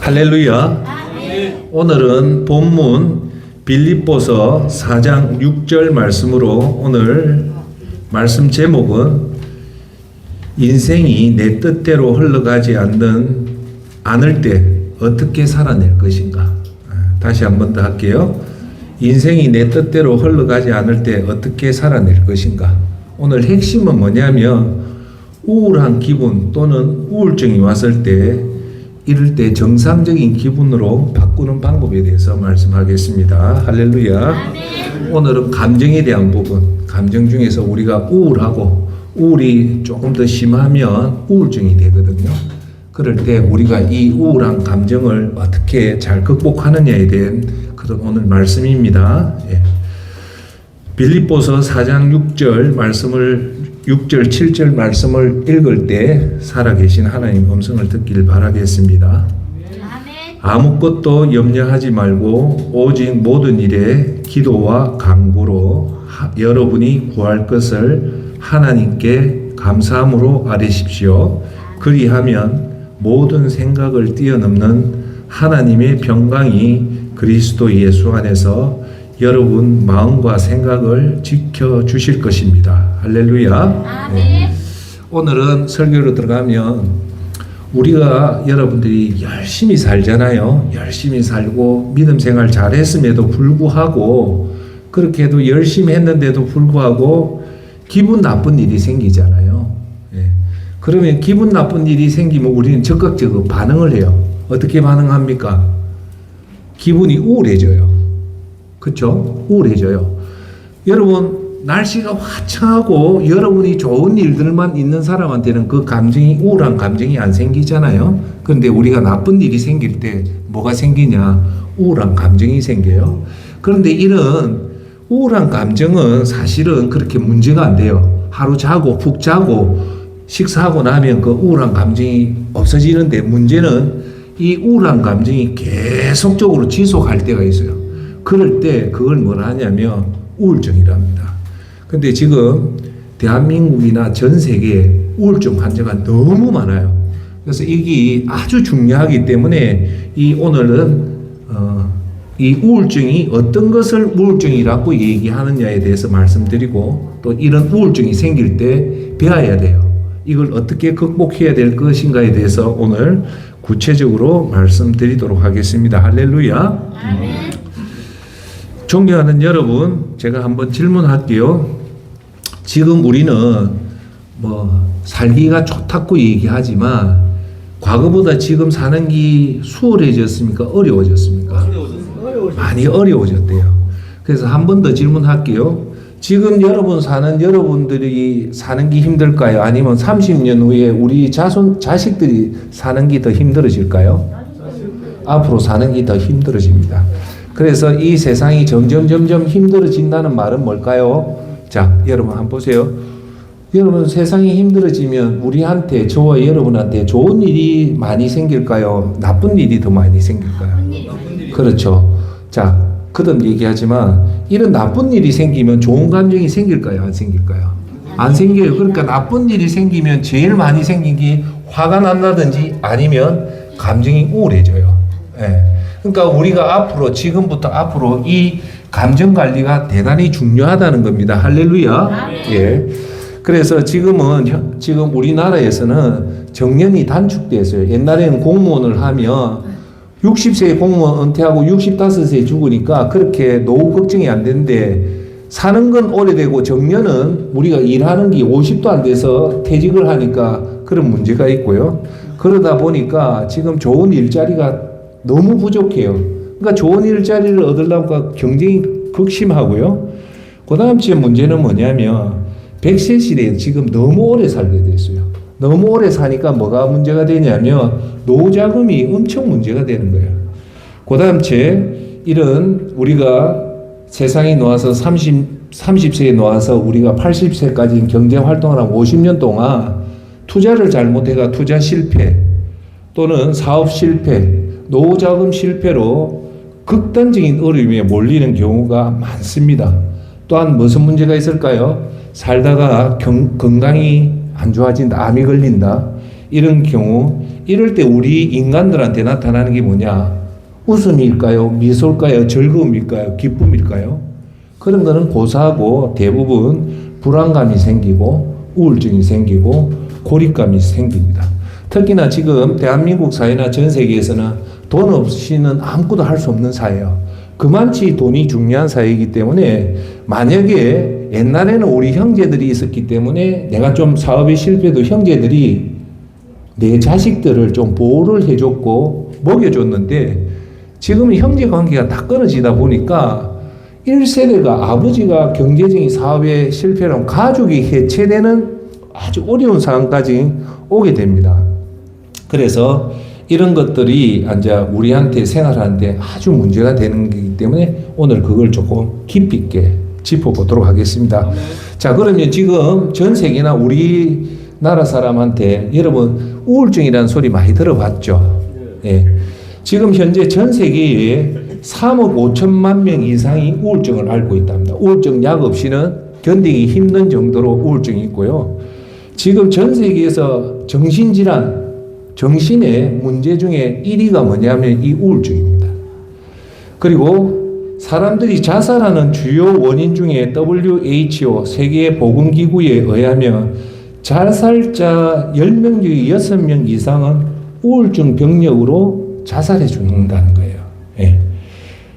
할렐루야. 오늘은 본문 빌립보서 4장 6절 말씀으로 오늘 말씀 제목은 인생이 내 뜻대로 흘러가지 않을 때 어떻게 살아낼 것인가. 다시 한 번 더 할게요. 인생이 내 뜻대로 흘러가지 않을 때 어떻게 살아낼 것인가. 오늘 핵심은 뭐냐면 우울한 기분 또는 우울증이 왔을 때 이럴 때 정상적인 기분으로 바꾸는 방법에 대해서 말씀하겠습니다. 할렐루야. 오늘은 감정에 대한 부분, 감정 중에서 우리가 우울이 조금 더 심하면 우울증이 되거든요. 그럴 때 우리가 이 우울한 감정을 어떻게 잘 극복하느냐에 대한 그런 오늘 말씀입니다. 빌립보서 4장 6절 7절 말씀을 읽을 때 살아계신 하나님 음성을 듣길 바라겠습니다. 아무것도 염려하지 말고 오직 모든 일에 기도와 간구로 여러분이 구할 것을 하나님께 감사함으로 아뢰십시오. 그리하면 모든 생각을 뛰어넘는 하나님의 평강이 그리스도 예수 안에서 여러분 마음과 생각을 지켜주실 것입니다. 할렐루야. 오늘은 설교로 들어가면 우리가 여러분들이 열심히 살잖아요. 열심히 살고 믿음 생활 잘했음에도 불구하고 그렇게 해도 열심히 했는데도 불구하고 기분 나쁜 일이 생기잖아요. 그러면 기분 나쁜 일이 생기면 우리는 적극적으로 반응을 해요. 어떻게 반응합니까? 기분이 우울해져요. 그렇죠? 우울해져요. 여러분 날씨가 화창하고 여러분이 좋은 일들만 있는 사람한테는 그 감정이 우울한 감정이 안 생기잖아요. 그런데 우리가 나쁜 일이 생길 때 뭐가 생기냐? 우울한 감정이 생겨요. 그런데 이런 우울한 감정은 사실은 그렇게 문제가 안 돼요. 하루 자고 푹 자고 식사하고 나면 그 우울한 감정이 없어지는데 문제는 이 우울한 감정이 계속적으로 지속할 때가 있어요. 그럴 때 그걸 뭐라 하냐면 우울증이랍니다. 근데 지금 대한민국이나 전 세계에 우울증 환자가 너무 많아요. 그래서 이게 아주 중요하기 때문에 오늘은 이 우울증이 어떤 것을 우울증이라고 얘기하느냐에 대해서 말씀드리고 또 이런 우울증이 생길 때 배워야 돼요. 이걸 어떻게 극복해야 될 것인가에 대해서 오늘 구체적으로 말씀드리도록 하겠습니다. 할렐루야. 존경하는 여러분, 제가 한번 질문할게요. 지금 우리는 살기가 좋다고 얘기하지만 과거보다 지금 사는 게 수월해졌습니까? 어려워졌습니까? 많이 어려워졌대요. 그래서 한 번 더 질문할게요. 지금 여러분들이 사는 게 힘들까요? 아니면 30년 후에 우리 자식들이 사는 게 더 힘들어질까요? 앞으로 사는 게 더 힘들어집니다. 그래서 이 세상이 점점 힘들어진다는 말은 뭘까요? 자, 여러분 한번 보세요. 여러분 세상이 힘들어지면 우리한테, 저와 여러분한테 좋은 일이 많이 생길까요? 나쁜 일이 더 많이 생길까요? 그렇죠. 자, 거듭 얘기하지만 이런 나쁜 일이 생기면 좋은 감정이 생길까요? 안 생길까요? 안 생겨요. 그러니까 나쁜 일이 생기면 제일 많이 생긴 게 화가 난다든지 아니면 감정이 우울해져요. 그러니까 우리가 지금부터 앞으로 이 감정 관리가 대단히 중요하다는 겁니다. 할렐루야. 그래서 지금 우리나라에서는 정년이 단축됐어요. 옛날에는 공무원을 하면 60세에 공무원 은퇴하고 65세에 죽으니까 그렇게 노후 걱정이 안 되는데 사는 건 오래되고 정년은 우리가 일하는 게 50도 안 돼서 퇴직을 하니까 그런 문제가 있고요. 그러다 보니까 지금 좋은 일자리가 너무 부족해요. 그러니까 좋은 일자리를 얻으려고 경쟁이 극심하고요. 그 다음 째 문제는 뭐냐면 100세 시대에 지금 너무 오래 살게 됐어요. 너무 오래 사니까 뭐가 문제가 되냐면 노후자금이 엄청 문제가 되는 거예요. 그 다음 째 이런 우리가 세상에 놓아서 30세에 놓아서 우리가 80세까지 경제활동을 하고 50년 동안 투자를 잘못해가 투자 실패 또는 사업 실패 노후자금 실패로 극단적인 어려움에 몰리는 경우가 많습니다. 또한 무슨 문제가 있을까요? 살다가 건강이 안 좋아진다, 암이 걸린다, 이런 경우 이럴 때 우리 인간들한테 나타나는 게 뭐냐? 웃음일까요? 미소일까요? 즐거움일까요? 기쁨일까요? 그런 거는 고사하고 대부분 불안감이 생기고 우울증이 생기고 고립감이 생깁니다. 특히나 지금 대한민국 사회나 전 세계에서는 돈 없이는 아무것도 할 수 없는 사회예요. 그만치 돈이 중요한 사회이기 때문에 만약에 옛날에는 우리 형제들이 있었기 때문에 내가 좀 사업에 실패해도 형제들이 내 자식들을 좀 보호를 해줬고 먹여줬는데 지금은 형제 관계가 다 끊어지다 보니까 1세대가 아버지가 경제적인 사업에 실패하면 가족이 해체되는 아주 어려운 상황까지 오게 됩니다. 그래서 이런 것들이 이제 우리한테 생활하는데 아주 문제가 되는 거기 때문에 오늘 그걸 조금 깊이 있게 짚어보도록 하겠습니다. 자, 그러면 지금 전 세계나 우리나라 사람한테 여러분 우울증이라는 소리 많이 들어봤죠? 예. 지금 현재 전 세계에 3억 5천만 명 이상이 우울증을 앓고 있답니다. 우울증 약 없이는 견디기 힘든 정도로 우울증이 있고요. 지금 전 세계에서 정신질환, 정신의 문제 중에 1위가 뭐냐면 이 우울증입니다. 그리고 사람들이 자살하는 주요 원인 중에 WHO 세계보건기구에 의하면 자살자 10명 중에 6명 이상은 우울증 병력으로 자살해 죽는다는 거예요. 예.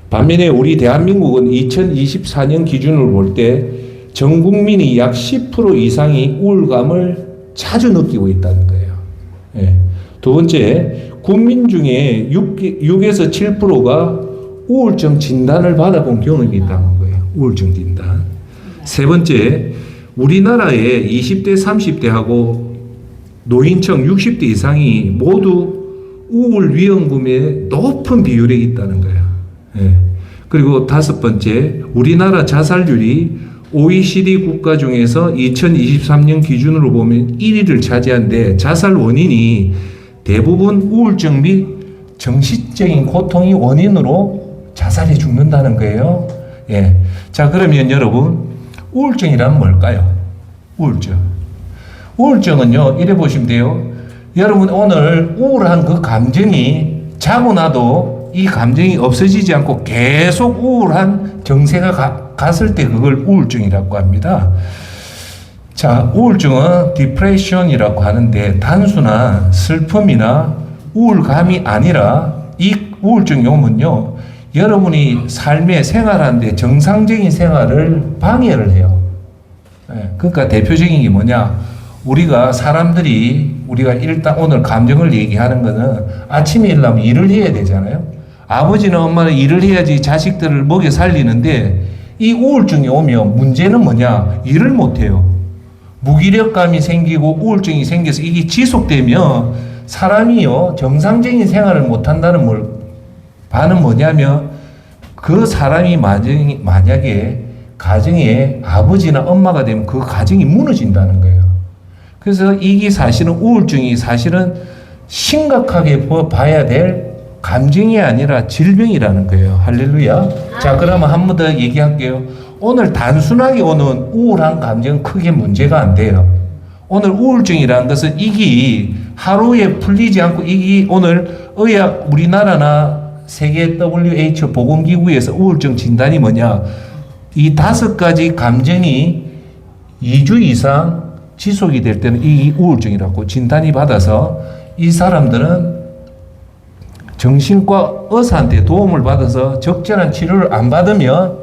반면에 우리 대한민국은 2024년 기준으로 볼 때 전 국민이 약 10% 이상이 우울감을 자주 느끼고 있다는 거예요. 예. 두 번째, 국민 중에 6에서 7%가 우울증 진단을 받아본 경험이 있다는 거예요. 우울증 진단. 세 번째, 우리나라의 20대, 30대하고 노인층 60대 이상이 모두 우울 위험군에 높은 비율에 있다는 거예요. 예. 그리고 다섯 번째, 우리나라 자살률이 OECD 국가 중에서 2023년 기준으로 보면 1위를 차지하는데 자살 원인이 대부분 우울증 및 정신적인 고통이 원인으로 자살해 죽는다는 거예요. 예. 자, 그러면 여러분, 우울증이란 뭘까요? 우울증. 우울증은요, 이래 보시면 돼요. 여러분, 오늘 우울한 그 감정이 자고 나도 이 감정이 없어지지 않고 계속 우울한 정세가 갔을 때 그걸 우울증이라고 합니다. 자, 우울증은 디프레션이라고 하는데 단순한 슬픔이나 우울감이 아니라 이 우울증이 오면요, 여러분이 삶에 생활하는데 정상적인 생활을 방해를 해요. 그러니까 대표적인 게 뭐냐? 우리가 일단 오늘 감정을 얘기하는 거는 아침에 일어나면 일을 해야 되잖아요. 아버지는 엄마는 일을 해야지 자식들을 먹여 살리는데 이 우울증이 오면 문제는 뭐냐? 일을 못 해요. 무기력감이 생기고 우울증이 생겨서 이게 지속되면 사람이요, 정상적인 생활을 못 한다는 반은 뭐냐면 그 사람이 만약에 가정에 아버지나 엄마가 되면 그 가정이 무너진다는 거예요. 그래서 이게 사실은 우울증이 사실은 심각하게 봐야 될 감정이 아니라 질병이라는 거예요. 할렐루야. 자, 그러면 한 번 더 얘기할게요. 오늘 단순하게 오는 우울한 감정은 크게 문제가 안 돼요. 오늘 우울증이라는 것은 이게 하루에 풀리지 않고 이게 오늘 우리나라나 세계 WHO 보건기구에서 우울증 진단이 뭐냐? 이 5가지 감정이 2주 이상 지속이 될 때는 이 우울증이라고 진단이 받아서 이 사람들은 정신과 의사한테 도움을 받아서 적절한 치료를 안 받으면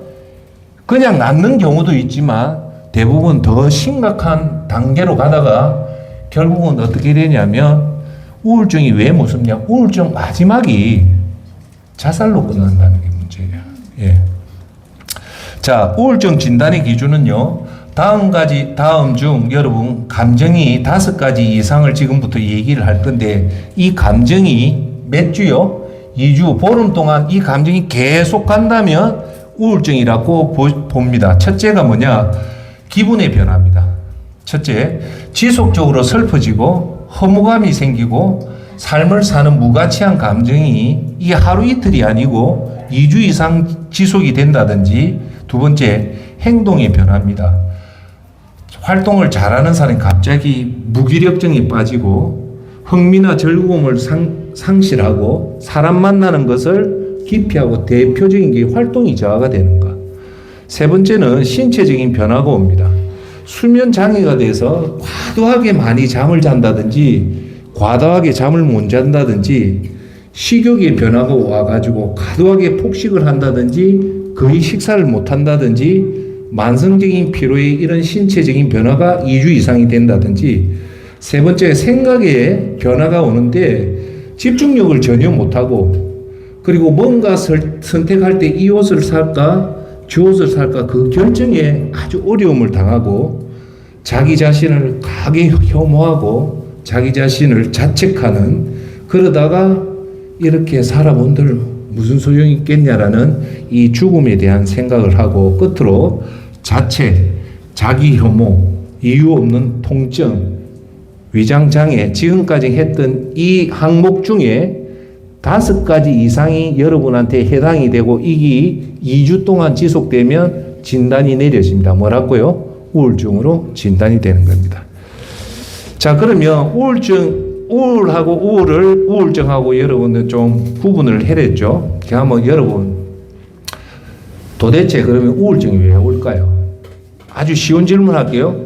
그냥 낫는 경우도 있지만 대부분 더 심각한 단계로 가다가 결국은 어떻게 되냐면 우울증이 왜 무섭냐? 우울증 마지막이 자살로 끝난다는 게 문제예요. 예. 자, 우울증 진단의 기준은요, 다음 중 여러분 감정이 5가지 이상을 지금부터 얘기를 할 건데 이 감정이 몇 주요? 2주, 보름 동안 이 감정이 계속 간다면 우울증이라고 봅니다. 첫째가 뭐냐? 기분의 변화입니다. 첫째, 지속적으로 슬퍼지고 허무감이 생기고 삶을 사는 무가치한 감정이 이 하루 이틀이 아니고 2주 이상 지속이 된다든지. 두 번째, 행동의 변화입니다. 활동을 잘하는 사람이 갑자기 무기력증이 빠지고 흥미나 즐거움을 상실하고 사람 만나는 것을 기피하고 대표적인 게 활동이 저하가 되는가. 세 번째는 신체적인 변화가 옵니다. 수면 장애가 돼서 과도하게 많이 잠을 잔다든지 과다하게 잠을 못 잔다든지 식욕의 변화가 와가지고 과도하게 폭식을 한다든지 거의 식사를 못 한다든지 만성적인 피로의 이런 신체적인 변화가 2주 이상이 된다든지 세 번째 생각에 변화가 오는데 집중력을 전혀 못하고 그리고 뭔가 선택할 때 이 옷을 살까 저 옷을 살까 그 결정에 아주 어려움을 당하고 자기 자신을 강하게 혐오하고 자기 자신을 자책하는 그러다가 이렇게 살아본들 무슨 소용이 있겠냐라는 이 죽음에 대한 생각을 하고 끝으로 자책, 자기 혐오, 이유 없는 통증, 위장장애 지금까지 했던 이 항목 중에 5가지 이상이 여러분한테 해당이 되고 이게 2주 동안 지속되면 진단이 내려집니다. 뭐라고요? 우울증으로 진단이 되는 겁니다. 자, 그러면 우울하고 우울증하고 여러분은 좀 구분을 해냈죠. 한번 여러분 도대체 그러면 우울증이 왜 올까요? 아주 쉬운 질문 할게요.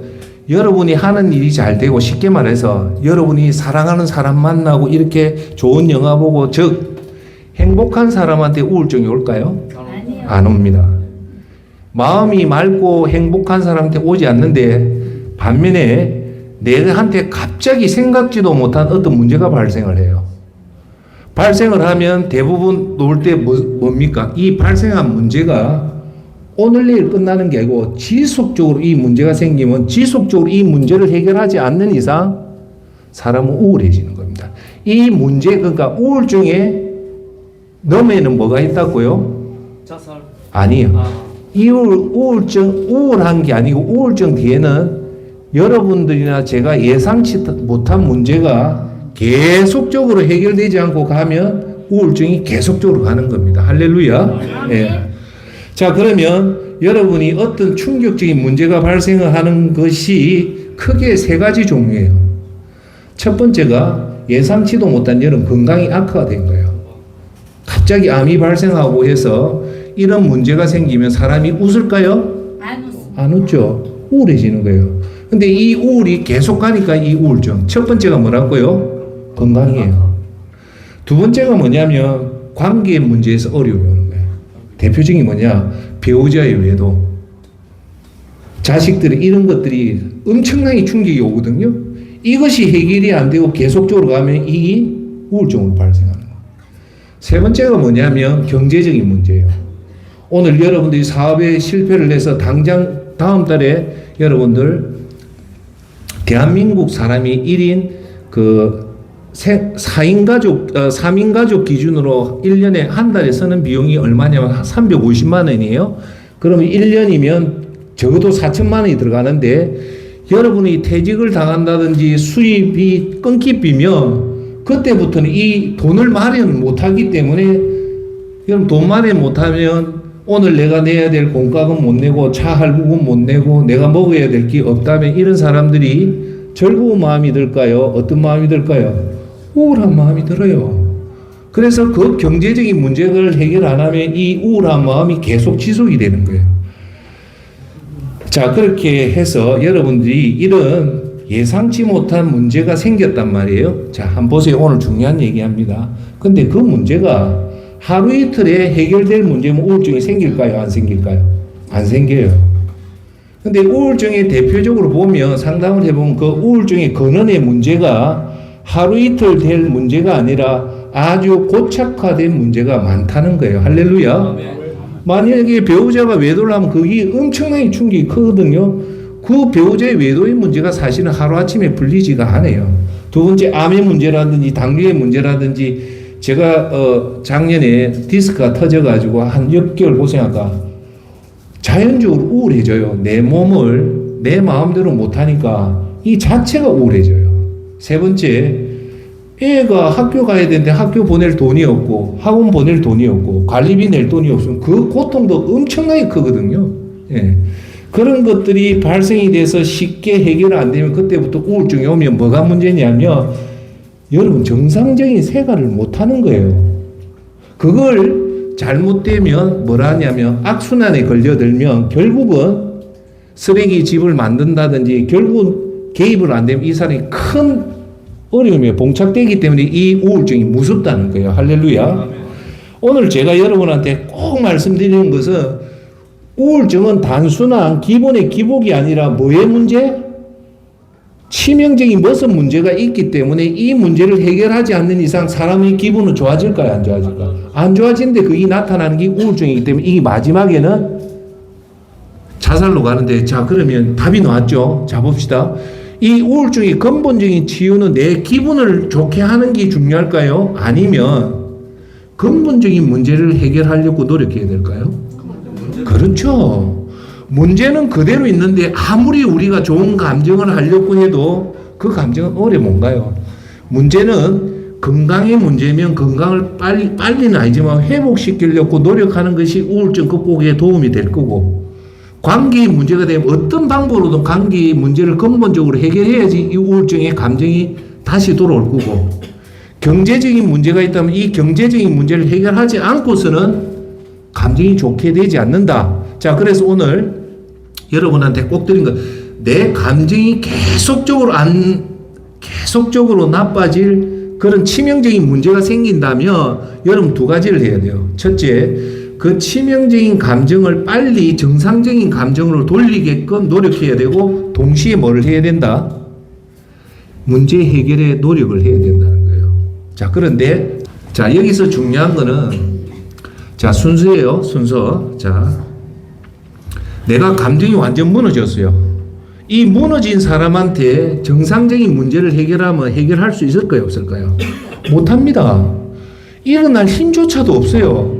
여러분이 하는 일이 잘 되고 쉽게 말해서 여러분이 사랑하는 사람 만나고 이렇게 좋은 영화 보고 즉 행복한 사람한테 우울증이 올까요? 아니요. 안 옵니다. 마음이 맑고 행복한 사람한테 오지 않는데 반면에 내한테 갑자기 생각지도 못한 어떤 문제가 발생을 해요. 발생을 하면 대부분 놓을 때 뭡니까? 이 발생한 문제가 오늘 내일 끝나는 게 아니고 지속적으로 이 문제가 생기면 지속적으로 이 문제를 해결하지 않는 이상 사람은 우울해지는 겁니다. 이 문제 그러니까 우울증에 너에는 뭐가 있다고요? 자살. 아니요. 이 우울한 게 아니고 우울증 뒤에는 여러분들이나 제가 예상치 못한 문제가 계속적으로 해결되지 않고 가면 우울증이 계속적으로 가는 겁니다. 할렐루야. 예. 자, 그러면 여러분이 어떤 충격적인 문제가 발생을 하는 것이 크게 3가지 종류예요. 첫 번째가 예상치도 못한 여러분 건강이 악화가 된 거예요. 갑자기 암이 발생하고 해서 이런 문제가 생기면 사람이 웃을까요? 안 웃습니다. 안 웃죠. 우울해지는 거예요. 근데 이 우울이 계속 가니까 이 우울증. 첫 번째가 뭐라고요? 건강이에요. 두 번째가 뭐냐면 관계 문제에서 어려움이 오는 거예요. 대표적인 뭐냐? 배우자의 외도. 자식들이 이런 것들이 엄청나게 충격이 오거든요. 이것이 해결이 안 되고 계속적으로 가면 이 우울증으로 발생하는 거예요. 세 번째가 뭐냐면 경제적인 문제예요. 오늘 여러분들이 사업에 실패를 해서 당장 다음 달에 여러분들 대한민국 사람이 1인 그 4인 가족, 3인 가족 기준으로 1년에 한 달에 쓰는 비용이 얼마냐면 350만 원이에요. 그러면 1년이면 적어도 4천만 원이 들어가는데 여러분이 퇴직을 당한다든지 수입이 끊기면 그때부터는 이 돈을 마련 못하기 때문에 여러분 돈 마련 못하면 오늘 내가 내야 될 공과금 못 내고 차 할부금 못 내고 내가 먹어야 될 게 없다면 이런 사람들이 즐거운 마음이 들까요? 어떤 마음이 들까요? 우울한 마음이 들어요. 그래서 그 경제적인 문제를 해결 안 하면 이 우울한 마음이 계속 지속이 되는 거예요. 자, 그렇게 해서 여러분들이 이런 예상치 못한 문제가 생겼단 말이에요. 자, 한번 보세요. 오늘 중요한 얘기합니다. 근데 그 문제가 하루 이틀에 해결될 문제면 우울증이 생길까요? 안 생길까요? 안 생겨요. 근데 우울증의 대표적으로 보면 상담을 해보면 그 우울증의 근원의 문제가 하루 이틀 될 문제가 아니라 아주 고착화된 문제가 많다는 거예요. 할렐루야. 만약에 배우자가 외도를 하면 그게 엄청나게 충격이 크거든요. 그 배우자의 외도의 문제가 사실은 하루아침에 풀리지가 않아요. 두 번째 암의 문제라든지 당뇨의 문제라든지 제가 작년에 디스크가 터져가지고 한 6개월 고생하다가 자연적으로 우울해져요. 내 몸을 내 마음대로 못하니까 이 자체가 우울해져요. 세 번째, 애가 학교 가야 되는데 학교 보낼 돈이 없고 학원 보낼 돈이 없고 관리비 낼 돈이 없으면 그 고통도 엄청나게 크거든요. 예. 그런 것들이 발생이 돼서 쉽게 해결 안 되면 그때부터 우울증이 오면 뭐가 문제냐면 여러분 정상적인 생활을 못하는 거예요. 그걸 잘못되면 뭐라 하냐면 악순환에 걸려들면 결국은 쓰레기 집을 만든다든지 결국은 개입을 안 되면 이 사람이 큰 어려움에 봉착되기 때문에 이 우울증이 무섭다는 거예요. 할렐루야. 오늘 제가 여러분한테 꼭 말씀드리는 것은 우울증은 단순한 기본의 기복이 아니라 뭐의 문제? 치명적인 무슨 문제가 있기 때문에 이 문제를 해결하지 않는 이상 사람의 기분은 좋아질까요? 안 좋아질까요? 안 좋아지는데 그게 나타나는 게 우울증이기 때문에 이 마지막에는 자살로 가는데, 자 그러면 답이 나왔죠. 자 봅시다. 이 우울증의 근본적인 치유는 내 기분을 좋게 하는 게 중요할까요? 아니면 근본적인 문제를 해결하려고 노력해야 될까요? 그렇죠. 문제는 그대로 있는데 아무리 우리가 좋은 감정을 하려고 해도 그 감정은 오래 못 가요. 문제는 건강의 문제면 건강을 빨리는 아니지만 회복시키려고 노력하는 것이 우울증 극복에 도움이 될 거고, 관계의 문제가 되면 어떤 방법으로든 관계의 문제를 근본적으로 해결해야지 이 우울증의 감정이 다시 돌아올 거고, 경제적인 문제가 있다면 이 경제적인 문제를 해결하지 않고서는 감정이 좋게 되지 않는다. 자, 그래서 오늘 여러분한테 꼭 드린 거, 내 감정이 계속적으로 나빠질 그런 치명적인 문제가 생긴다면 여러분 두 가지를 해야 돼요. 첫째, 그 치명적인 감정을 빨리 정상적인 감정으로 돌리게끔 노력해야 되고, 동시에 뭘 해야 된다? 문제 해결에 노력을 해야 된다는 거예요. 자, 그런데 자, 여기서 중요한 거는 자, 순서예요. 순서. 자, 내가 감정이 완전 무너졌어요. 이 무너진 사람한테 정상적인 문제를 해결하면 해결할 수 있을까요? 없을까요? 못합니다. 일어날 힘조차도 없어요.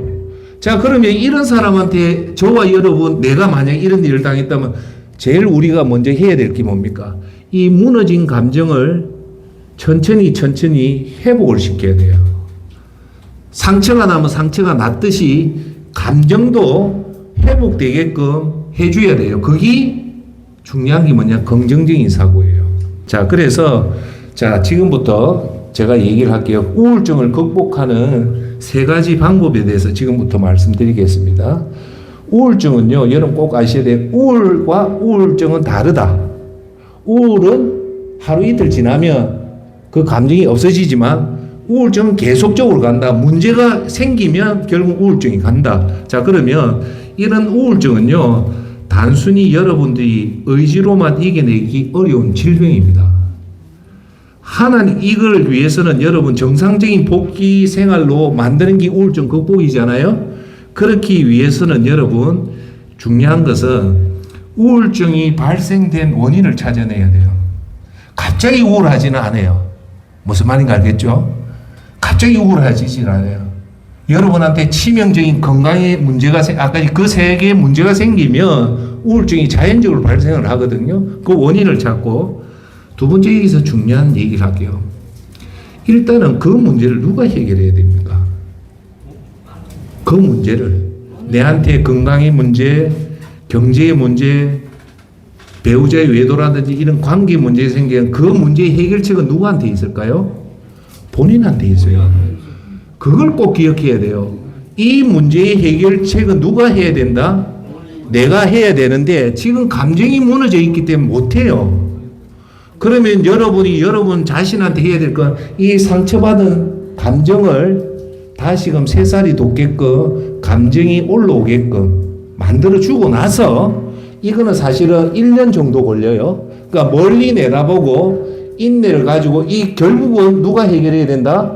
자, 그러면 이런 사람한테 저와 여러분, 내가 만약 이런 일을 당했다면 제일 우리가 먼저 해야 될 게 뭡니까? 이 무너진 감정을 천천히 회복을 시켜야 돼요. 상처가 나면 상처가 났듯이 감정도 회복되게끔 해줘야 돼요. 그게 중요한 게 뭐냐? 긍정적인 사고예요. 자, 그래서 자, 지금부터 제가 얘기를 할게요. 우울증을 극복하는 세 가지 방법에 대해서 지금부터 말씀드리겠습니다. 우울증은요, 여러분 꼭 아셔야 돼요. 우울과 우울증은 다르다. 우울은 하루 이틀 지나면 그 감정이 없어지지만 우울증은 계속적으로 간다. 문제가 생기면 결국 우울증이 간다. 자, 그러면 이런 우울증은요, 단순히 여러분들이 의지로만 이겨내기 어려운 질병입니다. 하나님, 이걸 위해서는 여러분 정상적인 복귀 생활로 만드는 게 우울증 극복이잖아요. 그렇기 위해서는 여러분 중요한 것은 우울증이 발생된 원인을 찾아내야 돼요. 갑자기 우울하지는 않아요. 무슨 말인가 알겠죠? 갑자기 우울해지진 않아요. 여러분한테 치명적인 건강에 문제가 아까 그 세 개의 문제가 생기면 우울증이 자연적으로 발생을 하거든요. 그 원인을 찾고, 두 번째 여기서 중요한 얘기를 할게요. 일단은 그 문제를 누가 해결해야 됩니까? 그 문제를 내한테 건강의 문제, 경제의 문제, 배우자의 외도라든지 이런 관계 문제가 생기면 그 문제의 해결책은 누구한테 있을까요? 본인한테 있어요. 그걸 꼭 기억해야 돼요. 이 문제의 해결책은 누가 해야 된다? 내가 해야 되는데 지금 감정이 무너져 있기 때문에 못해요. 그러면 여러분이 여러분 자신한테 해야 될 건 이 상처받은 감정을 다시금 새살이 돋게끔 감정이 올라오게끔 만들어주고 나서, 이거는 사실은 1년 정도 걸려요. 그러니까 멀리 내다보고 인내를 가지고 이 결국은 누가 해결해야 된다?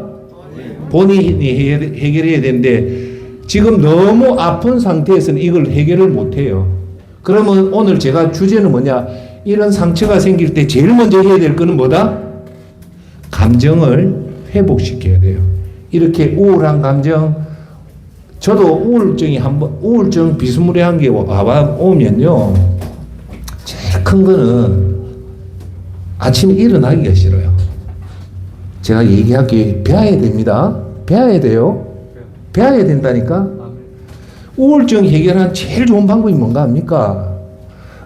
본인이 해결해야 되는데 지금 너무 아픈 상태에서는 이걸 해결을 못해요. 그러면 오늘 제가 주제는 뭐냐? 이런 상처가 생길 때 제일 먼저 해야 될 거는 뭐다? 감정을 회복시켜야 돼요. 이렇게 우울한 감정, 저도 우울증 비스무리한 게 오면요, 제일 큰 거는 아침에 일어나기가 싫어요. 제가 얘기할게, 배워야 됩니다. 배워야 돼요. 배워야 된다니까. 우울증 해결한 제일 좋은 방법이 뭔가 합니까?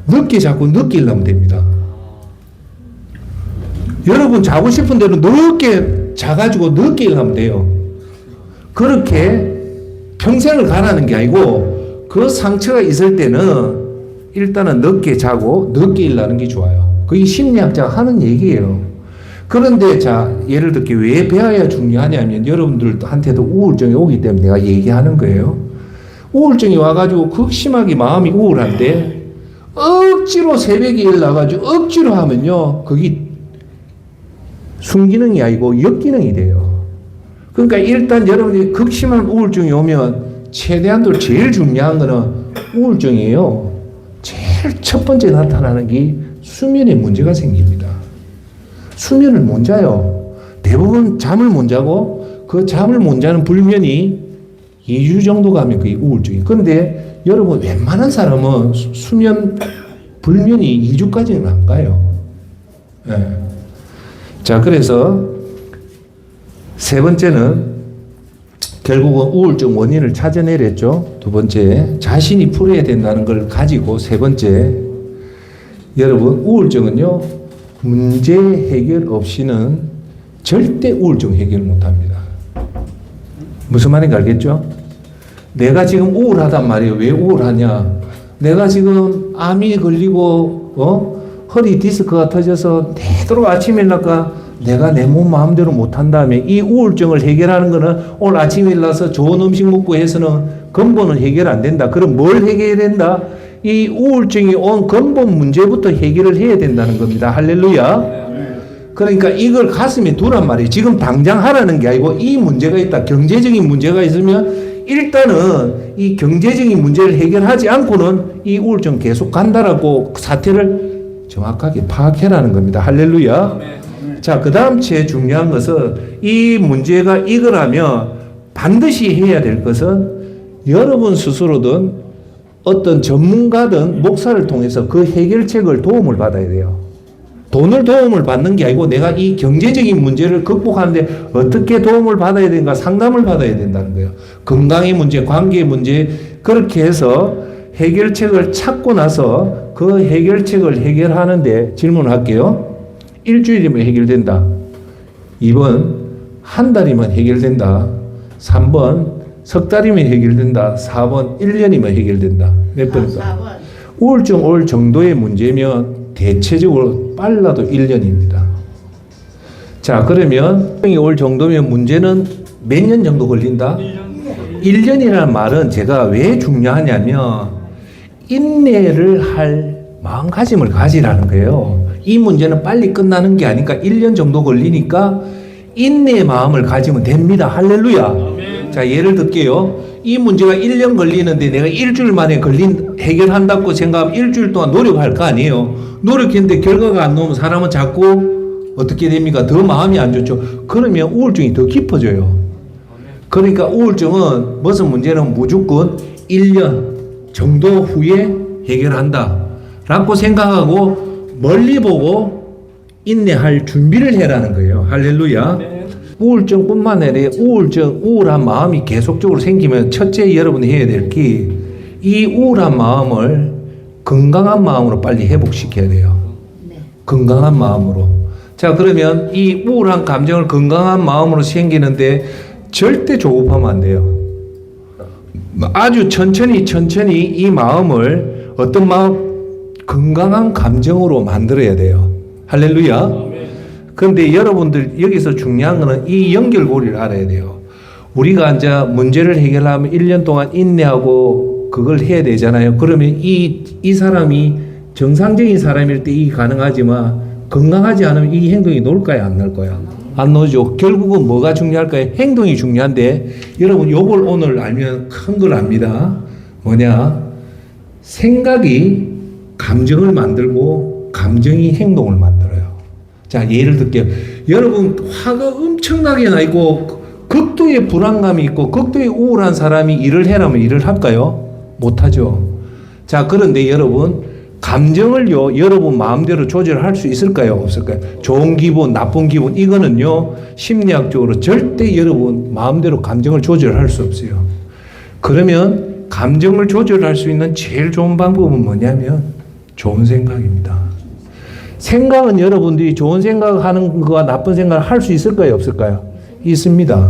늦게 자꾸 늦게 일하면 됩니다. 여러분 자고 싶은 대로 늦게 자가지고 늦게 일어나면 돼요. 그렇게 평생을 가라는 게 아니고 그 상처가 있을 때는 일단은 늦게 자고 늦게 일어나는 게 좋아요. 그게 심리학자가 하는 얘기예요. 그런데 자, 예를 들게 왜 배워야 중요하냐면 여러분들한테도 우울증이 오기 때문에 내가 얘기하는 거예요. 우울증이 와가지고 극심하게 마음이 우울한데 억지로 새벽에 일어나가지고 억지로 하면요, 그게 순기능이 아니고 역기능이 돼요. 그러니까 일단 여러분이 극심한 우울증이 오면 최대한도 제일 중요한 거는 우울증이에요. 제일 첫 번째 나타나는 게 수면에 문제가 생깁니다. 수면을 못 자요. 대부분 잠을 못 자고 그 잠을 못 자는 불면이 2주 정도 가면 그게 우울증이에요. 그런데 여러분 웬만한 사람은 수면 불면이 2주까지는 안 가요. 네. 자, 그래서 세 번째는 결국은 우울증 원인을 찾아내랬죠. 두 번째, 자신이 풀어야 된다는 걸 가지고 세 번째, 여러분 우울증은요, 문제 해결 없이는 절대 우울증 해결 못합니다. 무슨 말인지 알겠죠? 내가 지금 우울하단 말이에요. 왜 우울하냐? 내가 지금 암이 걸리고 허리 디스크가 터져서 되도록 아침에 일어나까 내가 내 몸 마음대로 못한 다음에 이 우울증을 해결하는 거는 오늘 아침에 일어나서 좋은 음식 먹고 해서는 근본은 해결 안 된다. 그럼 뭘 해결해야 된다? 이 우울증이 온 근본 문제부터 해결을 해야 된다는 겁니다. 할렐루야. 그러니까 이걸 가슴에 두란 말이에요. 지금 당장 하라는 게 아니고 이 문제가 있다. 경제적인 문제가 있으면 일단은 이 경제적인 문제를 해결하지 않고는 이 우울증 계속 간다라고 사태를 정확하게 파악해라는 겁니다. 할렐루야. 자, 그 다음 제일 중요한 것은 이 문제가 이거라면 반드시 해야 될 것은 여러분 스스로든 어떤 전문가든 목사를 통해서 그 해결책을 도움을 받아야 돼요. 돈을 도움을 받는 게 아니고 내가 이 경제적인 문제를 극복하는데 어떻게 도움을 받아야 되는가 상담을 받아야 된다는 거예요. 건강의 문제, 관계의 문제 그렇게 해서 해결책을 찾고 나서 그 해결책을 해결하는데 질문할게요. 일주일이면 해결된다. 2번 한 달이면 해결된다. 3번 석 달이면 해결된다. 4번 1년이면 해결된다. 몇 번일까? 4번. 우울증 올 정도의 문제면 대체적으로 빨라도 1년입니다. 자, 그러면 우울증이 올 정도면 문제는 몇 년 정도 걸린다? 1년이라는 말은 제가 왜 중요하냐면 인내를 할 마음가짐을 가지라는 거예요. 이 문제는 빨리 끝나는 게 아니까 1년 정도 걸리니까 인내의 마음을 가지면 됩니다. 할렐루야. 자, 예를 들게요. 이 문제가 1년 걸리는데 내가 일주일 만에 해결한다고 생각하면 일주일 동안 노력할 거 아니에요. 노력했는데 결과가 안 나오면 사람은 자꾸 어떻게 됩니까? 더 마음이 안 좋죠. 그러면 우울증이 더 깊어져요. 그러니까 우울증은 무슨 문제는 무조건 1년 정도 후에 해결한다 라고 생각하고 멀리 보고 인내할 준비를 해라는 거예요. 할렐루야. 우울증뿐만 아니라 우울한 마음이 계속적으로 생기면 첫째 여러분이 해야 될 게 이 우울한 마음을 건강한 마음으로 빨리 회복시켜야 돼요. 건강한 마음으로. 자, 그러면 이 우울한 감정을 건강한 마음으로 생기는데 절대 조급하면 안 돼요. 아주 천천히 이 마음을 어떤 마음? 건강한 감정으로 만들어야 돼요. 할렐루야. 그런데 여러분들 여기서 중요한 거는 이 연결고리를 알아야 돼요. 우리가 이제 문제를 해결하면 1년 동안 인내하고 그걸 해야 되잖아요. 그러면 이 사람이 정상적인 사람일 때 이게 가능하지만 건강하지 않으면 이 행동이 놀까요? 안 놀까요? 안 놀죠. 결국은 뭐가 중요할까요? 행동이 중요한데 여러분 요걸 오늘 알면 큰 걸 압니다. 뭐냐? 생각이 감정을 만들고 감정이 행동을 만들어요. 자, 예를 들게요. 여러분 화가 엄청나게 나 있고 극도의 불안감이 있고 극도의 우울한 사람이 일을 해라면 일을 할까요? 못하죠. 자, 그런데 여러분 감정을요 여러분 마음대로 조절할 수 있을까요? 없을까요? 좋은 기분, 나쁜 기분 이거는요 심리학적으로 절대 여러분 마음대로 감정을 조절할 수 없어요. 그러면 감정을 조절할 수 있는 제일 좋은 방법은 뭐냐면 좋은 생각입니다. 생각은 여러분들이 좋은 생각하는 거와 나쁜 생각을 할 수 있을까요? 없을까요? 있습니다.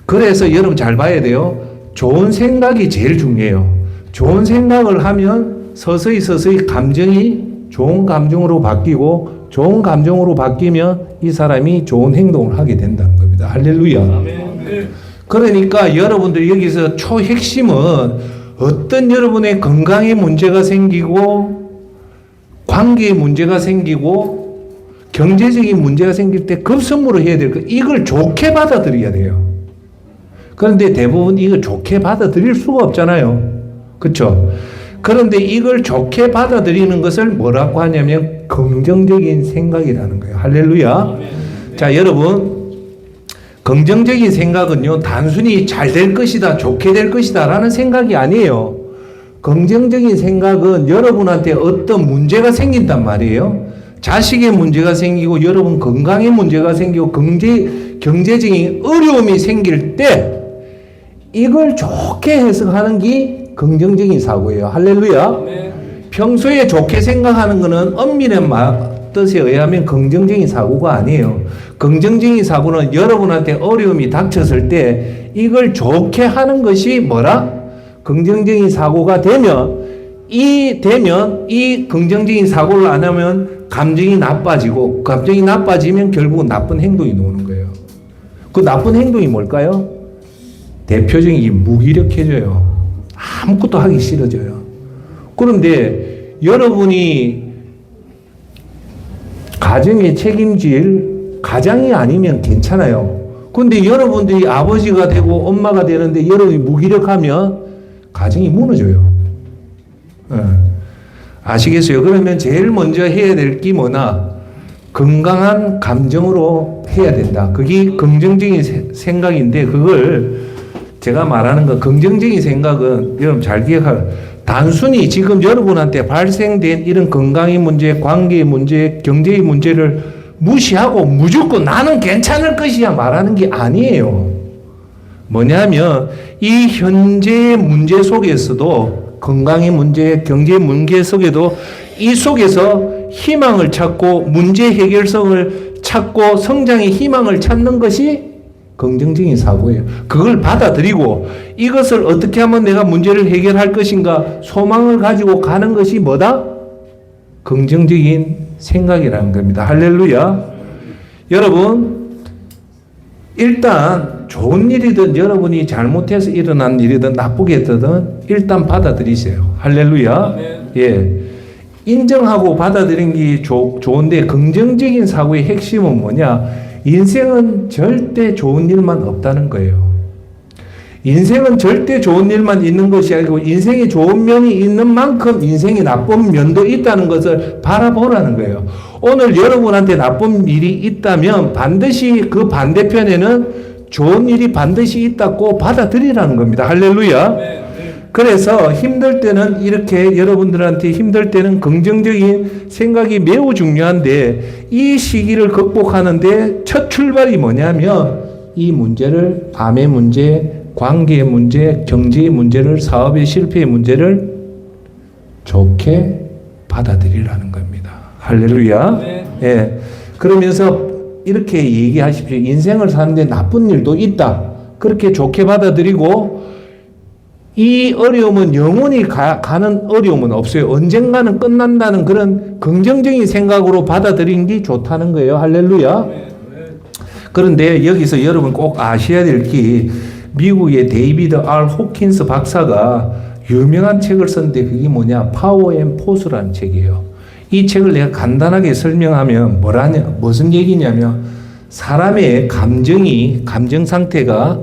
그래서 여러분 잘 봐야 돼요. 좋은 생각이 제일 중요해요. 좋은 생각을 하면 서서히 감정이 좋은 감정으로 바뀌고 좋은 감정으로 바뀌면 이 사람이 좋은 행동을 하게 된다는 겁니다. 할렐루야. 그러니까 여러분들 여기서 초핵심은 어떤 여러분의 건강에 문제가 생기고 관계에 문제가 생기고 경제적인 문제가 생길 때 급선무를 해야 될 거, 이걸 좋게 받아들여야 돼요. 그런데 대부분 이걸 좋게 받아들일 수가 없잖아요. 그렇죠? 그런데 이걸 좋게 받아들이는 것을 뭐라고 하냐면 긍정적인 생각이라는 거예요. 할렐루야. 자, 여러분, 긍정적인 생각은요, 단순히 잘 될 것이다, 좋게 될 것이다 라는 생각이 아니에요. 긍정적인 생각은 여러분한테 어떤 문제가 생긴단 말이에요. 자식의 문제가 생기고 여러분 건강에 문제가 생기고 경제적인 어려움이 생길 때 이걸 좋게 해석하는 게 긍정적인 사고예요. 할렐루야. 평소에 좋게 생각하는 것은 엄밀한 뜻에 의하면 긍정적인 사고가 아니에요. 긍정적인 사고는 여러분한테 어려움이 닥쳤을 때 이걸 좋게 하는 것이 뭐라? 긍정적인 사고가 되면 이 긍정적인 사고를 안 하면 감정이 나빠지고, 감정이 나빠지면 결국은 나쁜 행동이 나오는 거예요. 그 나쁜 행동이 뭘까요? 대표적인 게 무기력해져요. 아무것도 하기 싫어져요. 그런데 여러분이 가정에 책임질 가장이 아니면 괜찮아요. 그런데 여러분들이 아버지가 되고 엄마가 되는데 여러분이 무기력하면 가정이 무너져요. 아시겠어요? 그러면 제일 먼저 해야 될 게 뭐나? 건강한 감정으로 해야 된다. 그게 긍정적인 생각인데, 그걸 제가 말하는 거, 긍정적인 생각은 여러분 잘 기억하라. 단순히 지금 여러분한테 발생된 이런 건강의 문제, 관계의 문제, 경제의 문제를 무시하고 무조건 나는 괜찮을 것이야 말하는 게 아니에요. 뭐냐면 이 현재의 문제 속에서도, 건강의 문제, 경제의 문제 속에도 이 속에서 희망을 찾고 문제 해결성을 찾고 성장의 희망을 찾는 것이 긍정적인 사고예요. 그걸 받아들이고 이것을 어떻게 하면 내가 문제를 해결할 것인가 소망을 가지고 가는 것이 뭐다? 긍정적인 생각이라는 겁니다. 할렐루야. 여러분, 일단 좋은 일이든 여러분이 잘못해서 일어난 일이든 나쁘게 했든 일단 받아들이세요. 할렐루야. 예. 인정하고 받아들이는 게 좋은데, 긍정적인 사고의 핵심은 뭐냐? 인생은 절대 좋은 일만 없다는 거예요. 인생은 절대 좋은 일만 있는 것이 아니고 인생에 좋은 면이 있는 만큼 인생에 나쁜 면도 있다는 것을 바라보라는 거예요. 오늘 여러분한테 나쁜 일이 있다면 반드시 그 반대편에는 좋은 일이 반드시 있다고 받아들이라는 겁니다. 할렐루야. 그래서 힘들 때는 이렇게, 여러분들한테 힘들 때는 긍정적인 생각이 매우 중요한데, 이 시기를 극복하는데 첫 출발이 뭐냐면 이 문제를, 암의 문제, 관계의 문제, 경제의 문제를, 사업의 실패의 문제를 좋게 받아들이라는 겁니다. 할렐루야. 예. 그러면서 이렇게 얘기하십시오. 인생을 사는데 나쁜 일도 있다. 그렇게 좋게 받아들이고, 이 어려움은 영원히 가는 어려움은 없어요. 언젠가는 끝난다는 그런 긍정적인 생각으로 받아들이는 게 좋다는 거예요. 할렐루야. 그런데 여기서 여러분 꼭 아셔야 될 게, 미국의 데이비드 R. 호킨스 박사가 유명한 책을 썼는데 그게 뭐냐? 파워 앤 포스라는 책이에요. 이 책을 내가 간단하게 설명하면 무슨 얘기냐면, 사람의 감정 상태가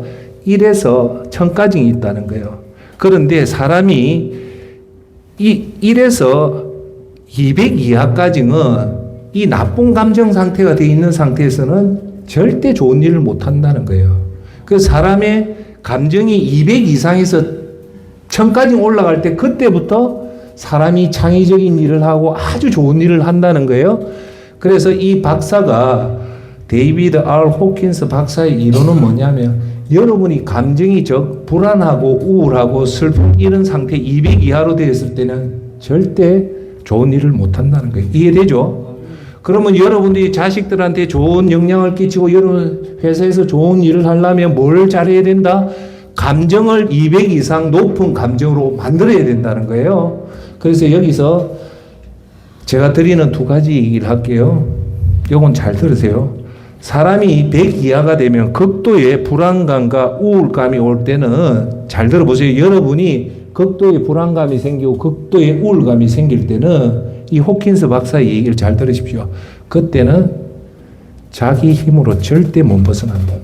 1에서 1000까지 있다는 거예요. 그런데 사람이 1에서 200 이하까지는 이 나쁜 감정 상태가 되어 있는 상태에서는 절대 좋은 일을 못 한다는 거예요. 그 사람의 감정이 200 이상에서 1000까지 올라갈 때 그때부터 사람이 창의적인 일을 하고 아주 좋은 일을 한다는 거예요. 그래서 이 박사가, 데이비드 R. 호킨스 박사의 이론은 뭐냐면, 여러분이 감정이 불안하고 우울하고 슬픈 이런 상태 200 이하로 되었을 때는 절대 좋은 일을 못 한다는 거예요. 이해되죠? 그러면 여러분들이 자식들한테 좋은 영향을 끼치고 여러분 회사에서 좋은 일을 하려면 뭘 잘해야 된다? 감정을 200 이상 높은 감정으로 만들어야 된다는 거예요. 그래서 여기서 제가 드리는 두 가지 얘기를 할게요. 요건 잘 들으세요. 사람이 100 이하가 되면 극도의 불안감과 우울감이 올 때는 잘 들어보세요. 여러분이 극도의 불안감이 생기고 극도의 우울감이 생길 때는 이 호킨스 박사의 얘기를 잘 들으십시오. 그때는 자기 힘으로 절대 못 벗어난답니다.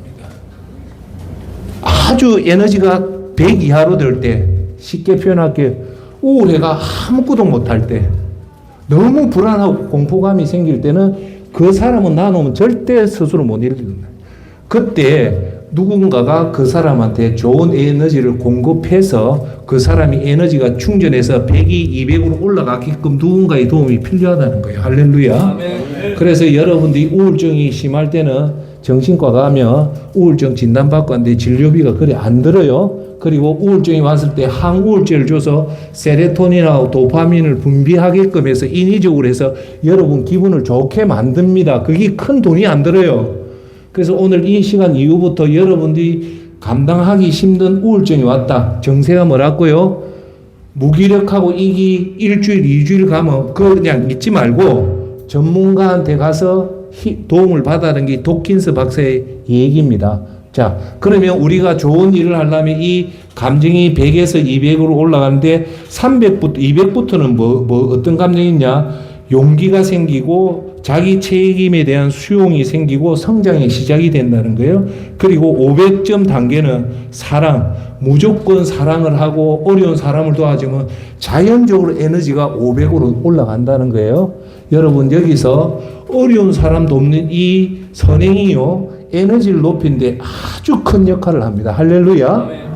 아주 에너지가 100 이하로 될 때, 쉽게 표현할게요. 우울해가 아무것도 못할 때, 너무 불안하고 공포감이 생길 때는 그 사람은 놔놓으면 절대 스스로 못 일어납니다. 그때 누군가가 그 사람한테 좋은 에너지를 공급해서 그 사람이 에너지가 충전해서 100이 200으로 올라가게끔 누군가의 도움이 필요하다는 거예요. 할렐루야. 그래서 여러분들이 우울증이 심할 때는 정신과 가면 우울증 진단받고 하는데 진료비가 그리 안 들어요. 그리고 우울증이 왔을 때 항우울제를 줘서 세로토닌하고 도파민을 분비하게끔 해서 인위적으로 해서 여러분 기분을 좋게 만듭니다. 그게 큰 돈이 안 들어요. 그래서 오늘 이 시간 이후부터 여러분들이 감당하기 힘든 우울증이 왔다. 정세가 뭐라고요? 무기력하고 이기 일주일, 2주일 가면 그거 그냥 믿지 말고 전문가한테 가서 도움을 받아는 게 도킨스 박사의 얘기입니다. 자, 그러면 우리가 좋은 일을 하려면 이 감정이 100에서 200으로 올라가는데 300부터 200부터는 뭐 어떤 감정이 있냐? 용기가 생기고 자기 책임에 대한 수용이 생기고 성장의 시작이 된다는 거예요. 그리고 500점 단계는 사랑, 무조건 사랑을 하고 어려운 사람을 도와주면 자연적으로 에너지가 500으로 올라간다는 거예요. 여러분 여기서 어려운 사람 돕는 이 선행이요 에너지를 높이는데 아주 큰 역할을 합니다. 할렐루야.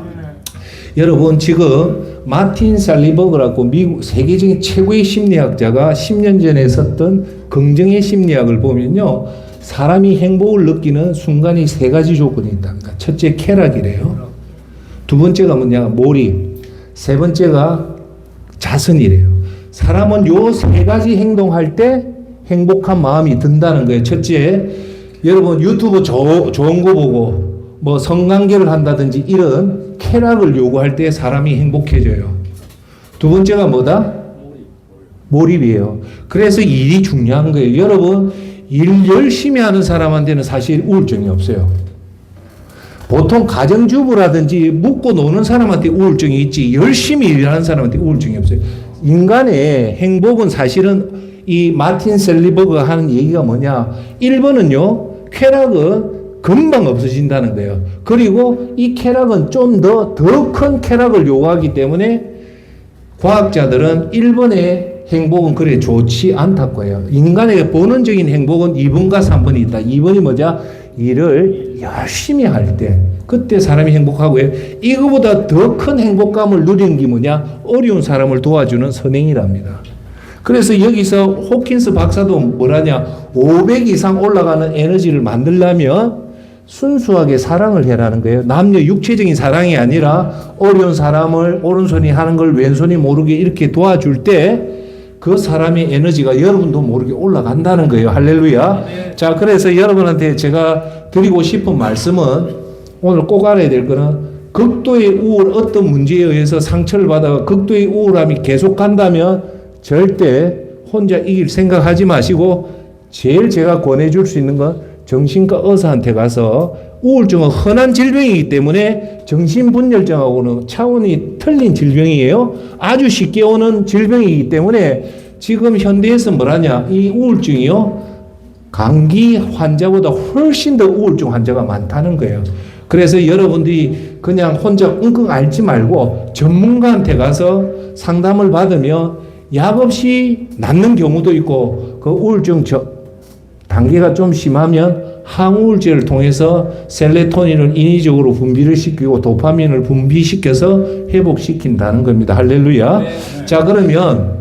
여러분 지금 마틴 살리버그라고 미국 세계적인 최고의 심리학자가 10년 전에 썼던 긍정의 심리학을 보면요. 사람이 행복을 느끼는 순간이 3가지 조건이 있답니다. 첫째 쾌락이래요. 두 번째가 뭐냐 몰입. 세 번째가 자선이래요. 사람은 요 3가지 행동할 때 행복한 마음이 든다는 거예요. 첫째, 여러분 유튜브 좋은 거 보고 뭐 성관계를 한다든지 이런 쾌락을 요구할 때 사람이 행복해져요. 두 번째가 뭐다? 몰입이에요. 그래서 일이 중요한 거예요. 여러분 일 열심히 하는 사람한테는 사실 우울증이 없어요. 보통 가정주부라든지 묵고 노는 사람한테 우울증이 있지 열심히 일하는 사람한테 우울증이 없어요. 인간의 행복은 사실은 이 마틴 셀리버그가 하는 얘기가 뭐냐 1번은요 쾌락은 금방 없어진다는 거예요. 그리고 이 쾌락은 좀 더 큰 쾌락을 요구하기 때문에 과학자들은 1번의 행복은 그래 좋지 않다고 해요. 인간에게 본원적인 행복은 2번과 3번이 있다. 2번이 뭐냐? 일을 열심히 할 때 그때 사람이 행복하고요. 이거보다 더 큰 행복감을 누리는 게 뭐냐? 어려운 사람을 도와주는 선행이랍니다. 그래서 여기서 호킨스 박사도 뭐라냐? 500 이상 올라가는 에너지를 만들려면 순수하게 사랑을 해라는 거예요. 남녀 육체적인 사랑이 아니라 어려운 사람을 오른손이 하는 걸 왼손이 모르게 이렇게 도와줄 때 그 사람의 에너지가 여러분도 모르게 올라간다는 거예요. 할렐루야. 네. 자, 그래서 여러분한테 제가 드리고 싶은 말씀은 오늘 꼭 알아야 될 거는 극도의 우울, 어떤 문제에 의해서 상처를 받아가 극도의 우울함이 계속 간다면 절대 혼자 이길 생각하지 마시고 제일 제가 권해줄 수 있는 건 정신과 의사한테 가서 우울증은 흔한 질병이기 때문에 정신분열증하고는 차원이 틀린 질병이에요. 아주 쉽게 오는 질병이기 때문에 지금 현대에서 뭐라냐 이 우울증이요 감기 환자보다 훨씬 더 우울증 환자가 많다는 거예요. 그래서 여러분들이 그냥 혼자 끙끙 앓지 말고 전문가한테 가서 상담을 받으면 약 없이 낫는 경우도 있고 그 우울증 단계가 좀 심하면 항우울제를 통해서 세로토닌을 인위적으로 분비를 시키고 도파민을 분비시켜서 회복시킨다는 겁니다. 할렐루야. 네. 자, 그러면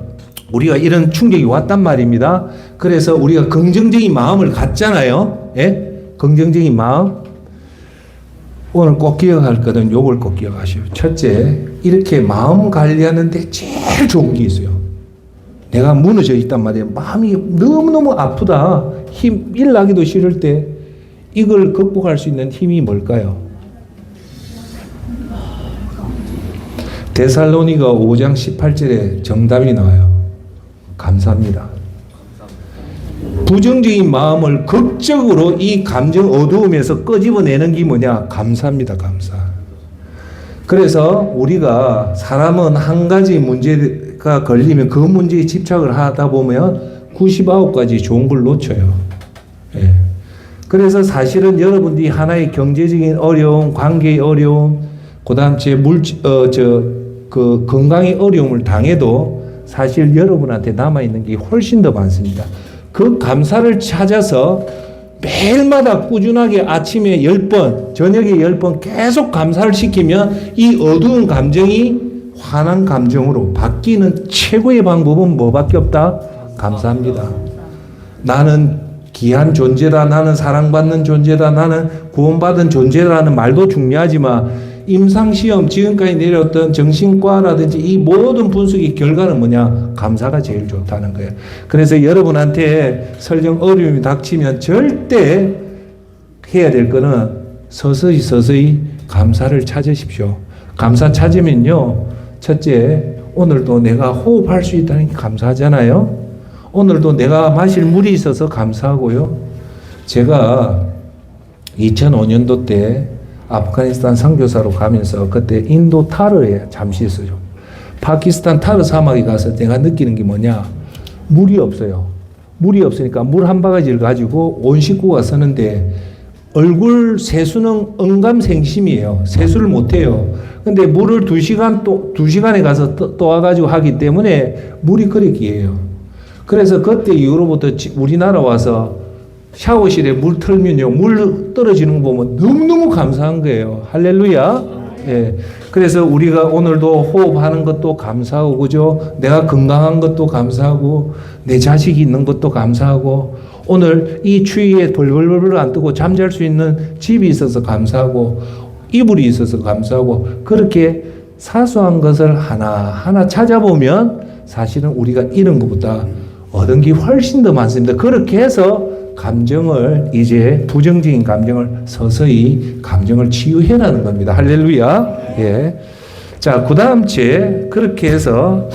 우리가 이런 충격이 왔단 말입니다. 그래서 우리가 긍정적인 마음을 갖잖아요. 예? 긍정적인 마음. 오늘 꼭 기억할 거는 요걸 꼭 기억하시오. 첫째, 이렇게 마음 관리하는데 제일 좋은 게 있어요. 내가 무너져 있단 말이에요. 마음이 너무너무 아프다. 일 나기도 싫을 때 이걸 극복할 수 있는 힘이 뭘까요? 데살로니가 5장 18절에 정답이 나와요. 감사합니다. 부정적인 마음을 극적으로 이 감정 어두움에서 끄집어내는 게 뭐냐? 감사입니다. 감사. 그래서 우리가 사람은 한 가지 문제가 걸리면 그 문제에 집착을 하다 보면 99가지 좋은 걸 놓쳐요. 예. 그래서 사실은 여러분들이 하나의 경제적인 어려움, 관계의 어려움, 그 다음 건강의 어려움을 당해도 사실 여러분한테 남아있는 게 훨씬 더 많습니다. 그 감사를 찾아서 매일마다 꾸준하게 아침에 10번, 저녁에 10번 계속 감사를 시키면 이 어두운 감정이 환한 감정으로 바뀌는 최고의 방법은 뭐밖에 없다? 감사합니다. 나는 귀한 존재다. 나는 사랑받는 존재다. 나는 구원받은 존재라는 말도 중요하지만 임상시험 지금까지 내렸던 정신과라든지 이 모든 분석의 결과는 뭐냐? 감사가 제일 좋다는 거예요. 그래서 여러분한테 설령 어려움이 닥치면 절대 해야 될 거는 서서히 감사를 찾으십시오. 감사 찾으면요. 첫째, 오늘도 내가 호흡할 수 있다는 게 감사하잖아요. 오늘도 내가 마실 물이 있어서 감사하고요. 제가 2005년도 때 아프가니스탄 선교사로 가면서 그때 인도 타르에 잠시 있어요. 파키스탄 타르 사막에 가서 내가 느끼는 게 뭐냐? 물이 없어요. 물이 없으니까 물 한 바가지를 가지고 온 식구가 쓰는데 얼굴 세수는 언감생심이에요. 세수를 못해요. 근데 물을 2시간에 가서 또 와가지고 하기 때문에 물이 그리 귀해요. 그래서 그때 이후로부터 우리나라 와서 샤워실에 물 틀면요, 물 떨어지는 거 보면 너무너무 감사한 거예요. 할렐루야. 예. 그래서 우리가 오늘도 호흡하는 것도 감사하고, 그죠? 내가 건강한 것도 감사하고, 내 자식이 있는 것도 감사하고, 오늘 이 추위에 벌벌벌 안 뜨고 잠잘 수 있는 집이 있어서 감사하고, 이불이 있어서 감사하고, 그렇게 사소한 것을 하나하나 찾아보면 사실은 우리가 잃은 것보다 얻은 게 훨씬 더 많습니다. 그렇게 해서 감정을 이제 부정적인 감정을 서서히 감정을 치유해라는 겁니다. 할렐루야. 예. 자, 그 다음 주에 그렇게 해서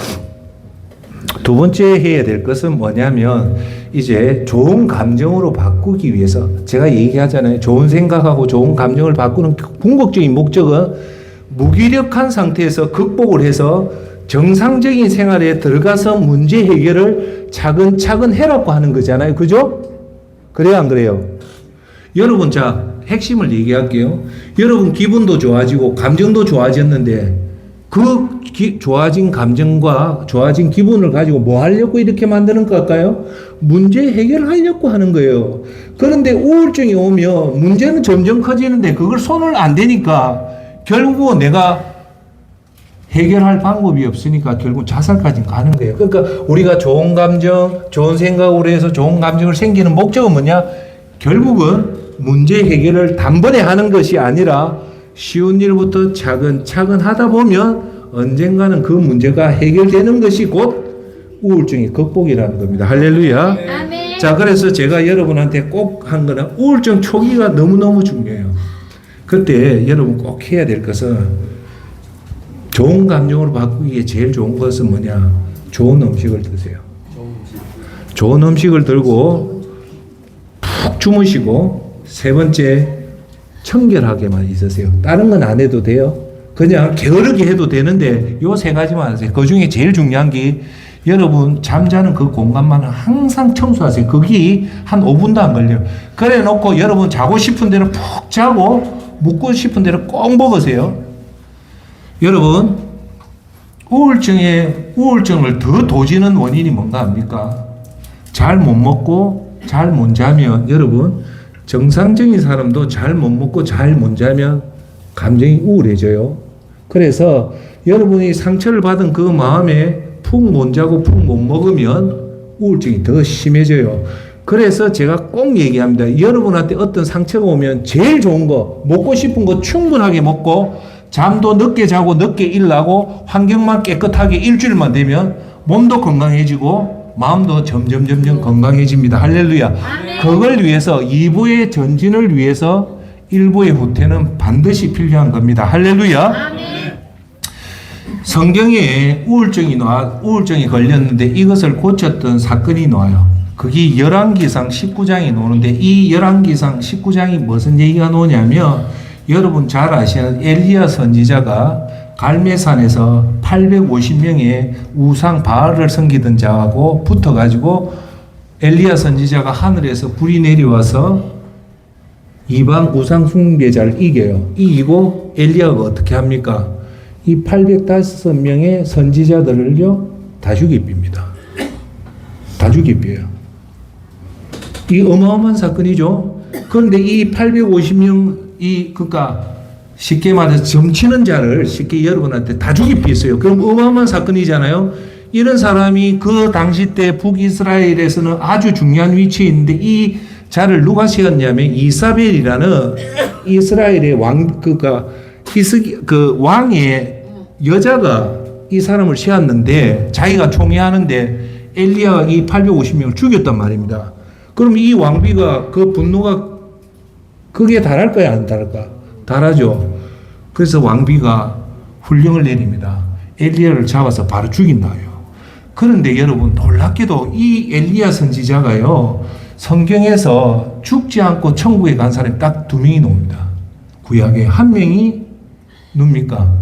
두 번째 해야 될 것은 뭐냐면 이제 좋은 감정으로 바꾸기 위해서 제가 얘기하잖아요. 좋은 생각하고 좋은 감정을 바꾸는 궁극적인 목적은 무기력한 상태에서 극복을 해서 정상적인 생활에 들어가서 문제 해결을 차근차근 해라고 하는 거잖아요. 그죠? 그래요, 안 그래요? 여러분, 자, 핵심을 얘기할게요. 여러분, 기분도 좋아지고, 감정도 좋아졌는데, 좋아진 감정과 좋아진 기분을 가지고 뭐 하려고 이렇게 만드는 걸까요? 문제 해결하려고 하는 거예요. 그런데 우울증이 오면 문제는 점점 커지는데, 그걸 손을 안 대니까, 결국은 내가 해결할 방법이 없으니까 결국 자살까지 가는 거예요. 그러니까 우리가 좋은 감정, 좋은 생각으로 해서 좋은 감정을 생기는 목적은 뭐냐? 결국은 문제 해결을 단번에 하는 것이 아니라 쉬운 일부터 차근차근 하다 보면 언젠가는 그 문제가 해결되는 것이 곧 우울증의 극복이라는 겁니다. 할렐루야. 아멘. 자, 그래서 제가 여러분한테 꼭 한 거는 우울증 초기가 너무너무 중요해요. 그때 여러분 꼭 해야 될 것은 좋은 감정으로 바꾸기에 제일 좋은 것은 뭐냐? 좋은 음식을 드세요. 좋은 음식을 들고 푹 주무시고, 세 번째 청결하게만 있으세요. 다른 건 안 해도 돼요. 그냥 게으르게 해도 되는데 요 세 가지만 하세요. 그 중에 제일 중요한 게 여러분 잠자는 그 공간만 항상 청소하세요. 그게 한 5분도 안 걸려요. 그래 놓고 여러분 자고 싶은 대로 푹 자고 묵고 싶은 대로 꼭 먹으세요. 여러분, 우울증을 더 도지는 원인이 뭔가 압니까? 잘 못 먹고 잘 못 자면, 여러분, 정상적인 사람도 잘 못 먹고 잘 못 자면 감정이 우울해져요. 그래서 여러분이 상처를 받은 그 마음에 푹 못 자고 푹 못 먹으면 우울증이 더 심해져요. 그래서 제가 꼭 얘기합니다. 여러분한테 어떤 상처가 오면 제일 좋은 거, 먹고 싶은 거 충분하게 먹고 잠도 늦게 자고 늦게 일어나고 환경만 깨끗하게 일주일만 되면 몸도 건강해지고 마음도 점점 건강해집니다. 할렐루야. 그걸 위해서 2부의 전진을 위해서 1부의 후퇴는 반드시 필요한 겁니다. 할렐루야. 성경에 우울증이 걸렸는데 이것을 고쳤던 사건이 나와요. 그게 열왕기상 19장이 나오는데 이 열왕기상 19장이 무슨 얘기가 나오냐면 여러분 잘 아시는 엘리야 선지자가 갈매산에서 850명의 우상 바알을 섬기던 자하고 붙어가지고 엘리야 선지자가 하늘에서 불이 내려와서 이방 우상 숭배자를 이겨요. 이기고 엘리야가 어떻게 합니까? 이 805명의 선지자들을요 다 죽입니다. 다 죽입니다. 이 어마어마한 사건이죠. 그런데 이 850명 그러니까 쉽게 말해서 점치는 자를 쉽게 여러분한테 다 죽입했어요. 그럼 어마어마한 사건이잖아요. 이런 사람이 그 당시 때 북이스라엘에서는 아주 중요한 위치에 있는데 이 자를 누가 세웠냐면 이사벨이라는 이스라엘의 왕의 여자가 이 사람을 세웠는데 자기가 총애하는데 엘리야가 이 850명을 죽였단 말입니다. 그럼 이 왕비가 그 분노가 거기에 달할 거야 안 달할까? 달하죠. 그래서 왕비가 훈령을 내립니다. 엘리야를 잡아서 바로 죽인다요. 그런데 여러분 놀랍게도 이 엘리야 선지자가요 성경에서 죽지 않고 천국에 간 사람이 딱 2명이 나옵니다. 구약에 한 명이 누굽니까?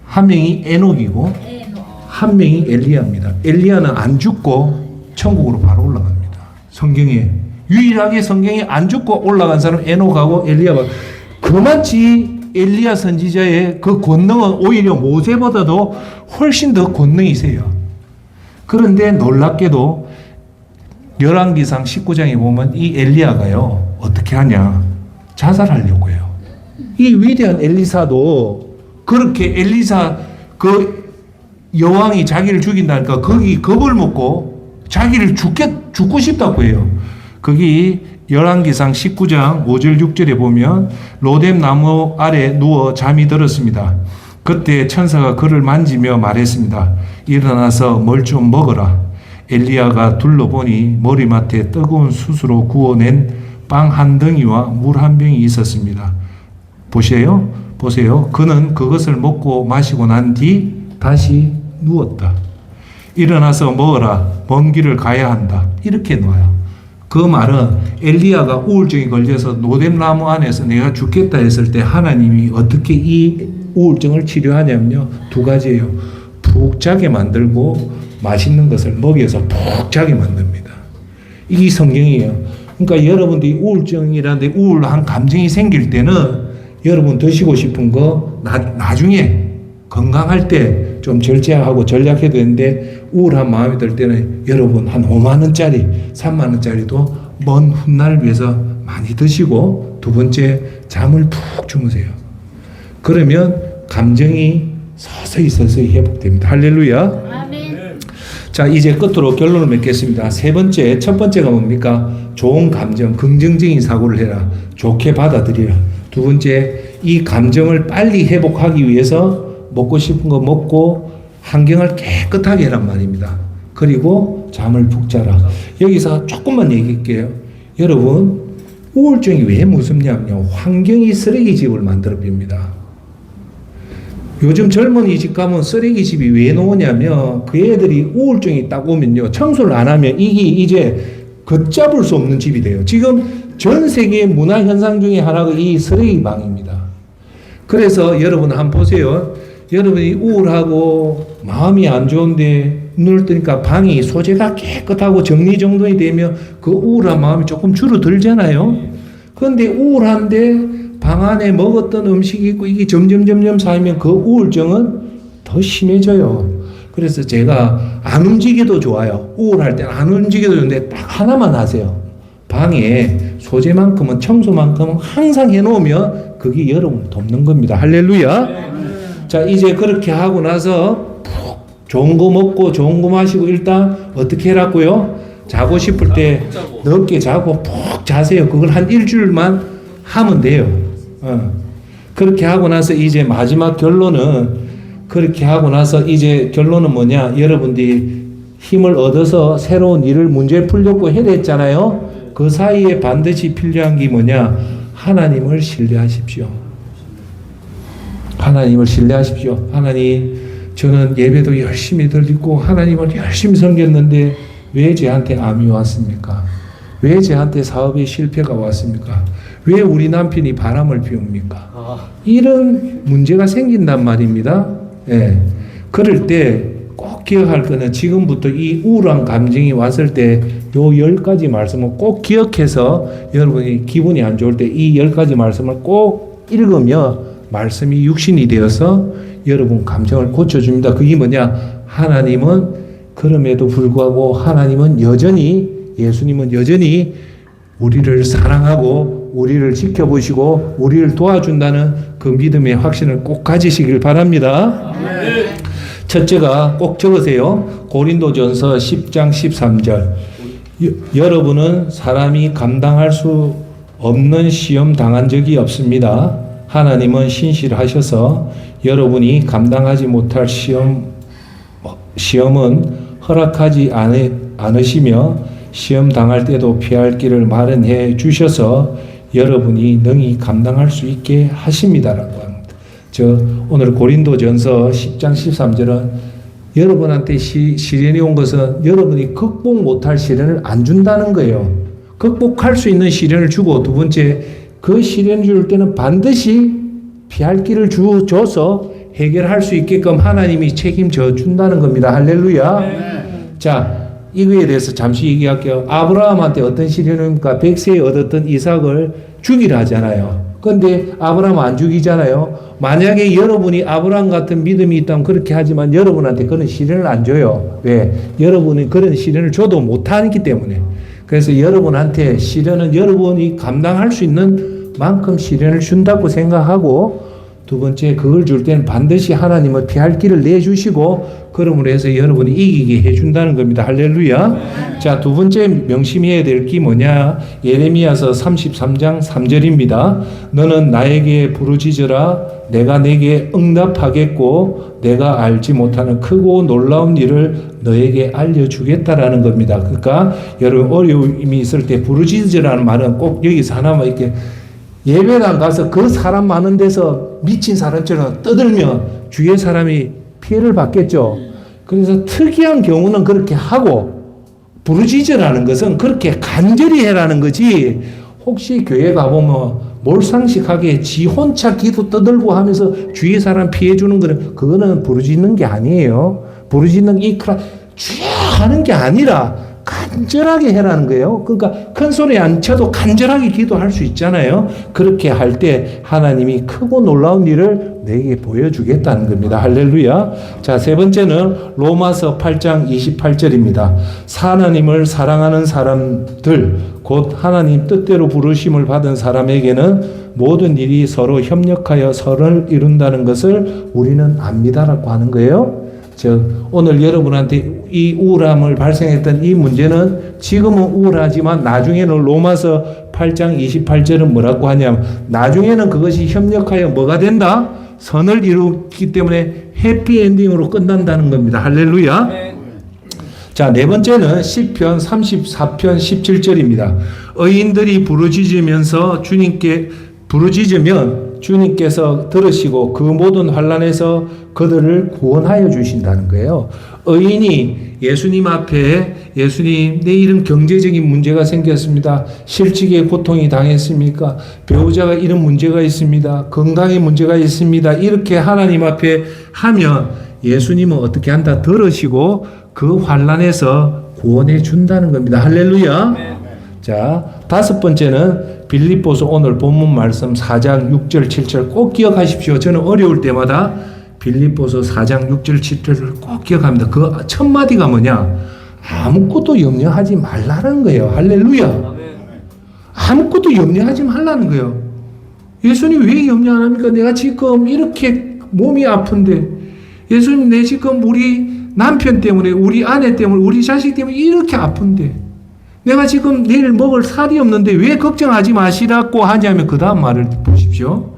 한 명이 에녹이고 한 명이 엘리야입니다. 엘리야는 안 죽고 천국으로 바로 올라갑니다. 성경에 유일하게 성경에 안 죽고 올라간 사람 에녹하고 엘리야가 그마치 엘리야 선지자의 그 권능은 오히려 모세보다도 훨씬 더 권능이 세요. 그런데 놀랍게도 열왕기상 19장에 보면 이 엘리야가요 어떻게 하냐 자살하려고 해요. 이 위대한 엘리사도 그렇게 엘리사 그 여왕이 자기를 죽인다니까 거기 겁을 먹고 자기를 죽고 싶다고 해요. 거기 열왕기상 19장 5절 6절에 보면 로뎀 나무 아래 누워 잠이 들었습니다. 그때 천사가 그를 만지며 말했습니다. 일어나서 뭘 좀 먹어라. 엘리야가 둘러보니 머리맡에 뜨거운 숯으로 구워낸 빵 한 덩이와 물 한 병이 있었습니다. 보세요. 그는 그것을 먹고 마시고 난 뒤 다시 누웠다. 일어나서 먹어라. 먼 길을 가야 한다. 이렇게 놓아요. 그 말은 엘리야가 우울증이 걸려서 노뎀나무 안에서 내가 죽겠다 했을 때 하나님이 어떻게 이 우울증을 치료하냐면요. 2가지예요. 푹 자게 만들고 맛있는 것을 먹여서 푹 자게 만듭니다. 이 성경이에요. 그러니까 여러분들이 우울증이라든지 우울한 감정이 생길 때는 여러분 드시고 싶은 거 나중에 건강할 때 좀 절제하고 전략해도 되는데 우울한 마음이 들 때는 여러분 한 5만 원짜리 3만 원짜리도 먼 훗날을 위해서 많이 드시고 2번째 잠을 푹 주무세요. 그러면 감정이 서서히 회복됩니다. 할렐루야. 아멘. 자 이제 끝으로 결론을 맺겠습니다. 첫 번째가 뭡니까? 좋은 감정, 긍정적인 사고를 해라. 좋게 받아들이라. 2번째, 이 감정을 빨리 회복하기 위해서 먹고 싶은 거 먹고 환경을 깨끗하게 해란 말입니다. 그리고 잠을 푹 자라. 여기서 조금만 얘기할게요. 여러분 우울증이 왜 무섭냐면요. 환경이 쓰레기집을 만들어줍니다. 요즘 젊은이 집 가면 쓰레기집이 왜 나오냐면 그 애들이 우울증이 딱 오면요. 청소를 안 하면 이게 이제 걷잡을 수 없는 집이 돼요. 지금 전 세계 문화 현상 중에 하나가 이 쓰레기 방입니다. 그래서 여러분 한번 보세요. 여러분이 우울하고 마음이 안 좋은데 눈을 뜨니까 방이 소재가 깨끗하고 정리정돈이 되면 그 우울한 마음이 조금 줄어들잖아요. 그런데 우울한데 방 안에 먹었던 음식이 있고 이게 점점 쌓이면 그 우울증은 더 심해져요. 그래서 제가 안 움직여도 좋아요. 우울할 때는 안 움직여도 좋은데 딱 하나만 하세요. 방에 소재만큼은 청소만큼은 항상 해놓으면 그게 여러분을 돕는 겁니다. 할렐루야. 자 이제 그렇게 하고 나서 푹 좋은 거 먹고 좋은 거 마시고 일단 어떻게 해라고요? 자고 싶을 때 늦게 자고 푹 자세요. 그걸 한 일주일만 하면 돼요. 그렇게 하고 나서 이제 마지막 결론은 그렇게 하고 나서 이제 결론은 뭐냐? 여러분들이 힘을 얻어서 새로운 일을 문제 풀려고 해야 됐잖아요. 그 사이에 반드시 필요한 게 뭐냐? 하나님을 신뢰하십시오. 하나님을 신뢰하십시오. 하나님, 저는 예배도 열심히 드리고 하나님을 열심히 섬겼는데 왜 저한테 암이 왔습니까? 왜 저한테 사업에 실패가 왔습니까? 왜 우리 남편이 바람을 피웁니까? 이런 문제가 생긴단 말입니다. 예. 그럴 때 꼭 기억할 거는 지금부터 이 우울한 감정이 왔을 때 요 10가지 말씀을 꼭 기억해서 여러분이 기분이 안 좋을 때 이 10가지 말씀을 꼭 읽으며 말씀이 육신이 되어서 여러분 감정을 고쳐줍니다. 그게 뭐냐? 하나님은 그럼에도 불구하고 하나님은 여전히 예수님은 여전히 우리를 사랑하고 우리를 지켜보시고 우리를 도와준다는 그 믿음의 확신을 꼭 가지시길 바랍니다. 첫째가 꼭 적으세요. 고린도전서 10장 13절. 여러분은 사람이 감당할 수 없는 시험 당한 적이 없습니다. 하나님은 신실하셔서 여러분이 감당하지 못할 시험은 허락하지 않으시며 시험 당할 때도 피할 길을 마련해 주셔서 여러분이 능히 감당할 수 있게 하십니다라고 합니다. 오늘 고린도전서 10장 13절은 여러분한테 시련이 온 것은 여러분이 극복 못할 시련을 안 준다는 거예요. 극복할 수 있는 시련을 주고, 두 번째, 그 시련을 줄 때는 반드시 피할 길을 줘서 해결할 수 있게끔 하나님이 책임져 준다는 겁니다. 할렐루야. 자, 이거에 대해서 잠시 얘기할게요. 아브라함한테 어떤 시련입니까? 100세에 얻었던 이삭을 죽이라 하잖아요. 근데 아브라함 안 죽이잖아요. 만약에 여러분이 아브라함 같은 믿음이 있다면 그렇게 하지만 여러분한테 그런 시련을 안 줘요. 왜? 여러분이 그런 시련을 줘도 못하기 때문에. 그래서 여러분한테 시련은 여러분이 감당할 수 있는 만큼 시련을 준다고 생각하고, 두 번째, 그걸 줄 때는 반드시 하나님은 피할 길을 내주시고, 그러므로 해서 여러분이 이기게 해준다는 겁니다. 할렐루야. 자, 두 번째 명심해야 될 게 뭐냐? 예레미야서 33장 3절입니다. 너는 나에게 부르짖으라. 내가 내게 응답하겠고 내가 알지 못하는 크고 놀라운 일을 너에게 알려주겠다라는 겁니다. 그러니까 여러분 어려움이 있을 때 부르짖으라는 말은 꼭 여기서 하나만 이렇게 예배당 가서 그 사람 많은 데서 미친 사람처럼 떠들면 주위의 사람이 피해를 받겠죠. 그래서 특이한 경우는 그렇게 하고, 부르짖으라는 것은 그렇게 간절히 해라는 거지, 혹시 교회 가보면 몰상식하게 지 혼자 기도 떠들고 하면서 주위의 사람 피해 주는 거는, 그거는 부르짖는 게 아니에요. 부르짖는 주야 하는 게 아니라 간절하게 해라는 거예요. 그러니까 큰 소리 안 쳐도 간절하게 기도할 수 있잖아요. 그렇게 할 때 하나님이 크고 놀라운 일을 내게 보여주겠다는 겁니다. 할렐루야. 자, 세 번째는 로마서 8장 28절입니다. 하나님을 사랑하는 사람들, 곧 하나님 뜻대로 부르심을 받은 사람에게는 모든 일이 서로 협력하여 선을 이룬다는 것을 우리는 압니다라고 하는 거예요. 오늘 여러분한테 이 우울함을 발생했던 이 문제는 지금은 우울하지만 나중에는 로마서 8장 28절은 뭐라고 하냐면, 나중에는 그것이 협력하여 뭐가 된다? 선을 이루기 때문에 해피엔딩으로 끝난다는 겁니다. 할렐루야. 자, 네 번째는 시편 34편 17절입니다. 의인들이 부르짖으면서 부르짖으면 주님께서 들으시고 그 모든 환난에서 그들을 구원하여 주신다는 거예요. 의인이 예수님 앞에, 예수님, 내 이런 경제적인 문제가 생겼습니다. 실직에 고통이 당했습니까? 배우자가 이런 문제가 있습니다. 건강에 문제가 있습니다. 이렇게 하나님 앞에 하면 예수님은 어떻게 한다? 들으시고 그 환난에서 구원해 준다는 겁니다. 할렐루야. 자, 다섯 번째는 빌립보서 오늘 본문 말씀 4장 6절 7절 꼭 기억하십시오. 저는 어려울 때마다 빌립보서 4장 6절 7절을 꼭 기억합니다. 그 첫 마디가 뭐냐? 아무것도 염려하지 말라는 거예요. 할렐루야. 아무것도 염려하지 말라는 거예요. 예수님 왜 염려 안 합니까? 내가 지금 이렇게 몸이 아픈데, 예수님 내 지금 우리 남편 때문에, 우리 아내 때문에, 우리 자식 때문에 이렇게 아픈데, 내가 지금 내일 먹을 살이 없는데 왜 걱정하지 마시라고 하냐면 그 다음 말을 보십시오.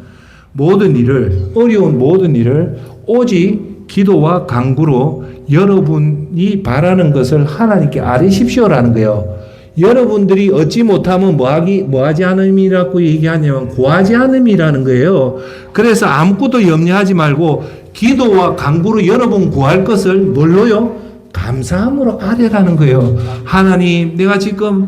모든 일을, 어려운 모든 일을 오직 기도와 간구로 여러분이 바라는 것을 하나님께 아뢰십시오라는 거예요. 여러분들이 얻지 못하면 뭐하지 않음이라고 얘기하냐면 구하지 않음이라는 거예요. 그래서 아무것도 염려하지 말고 기도와 간구로 여러분 구할 것을 뭘로요? 감사함으로 아뢰라는 거예요. 하나님, 내가 지금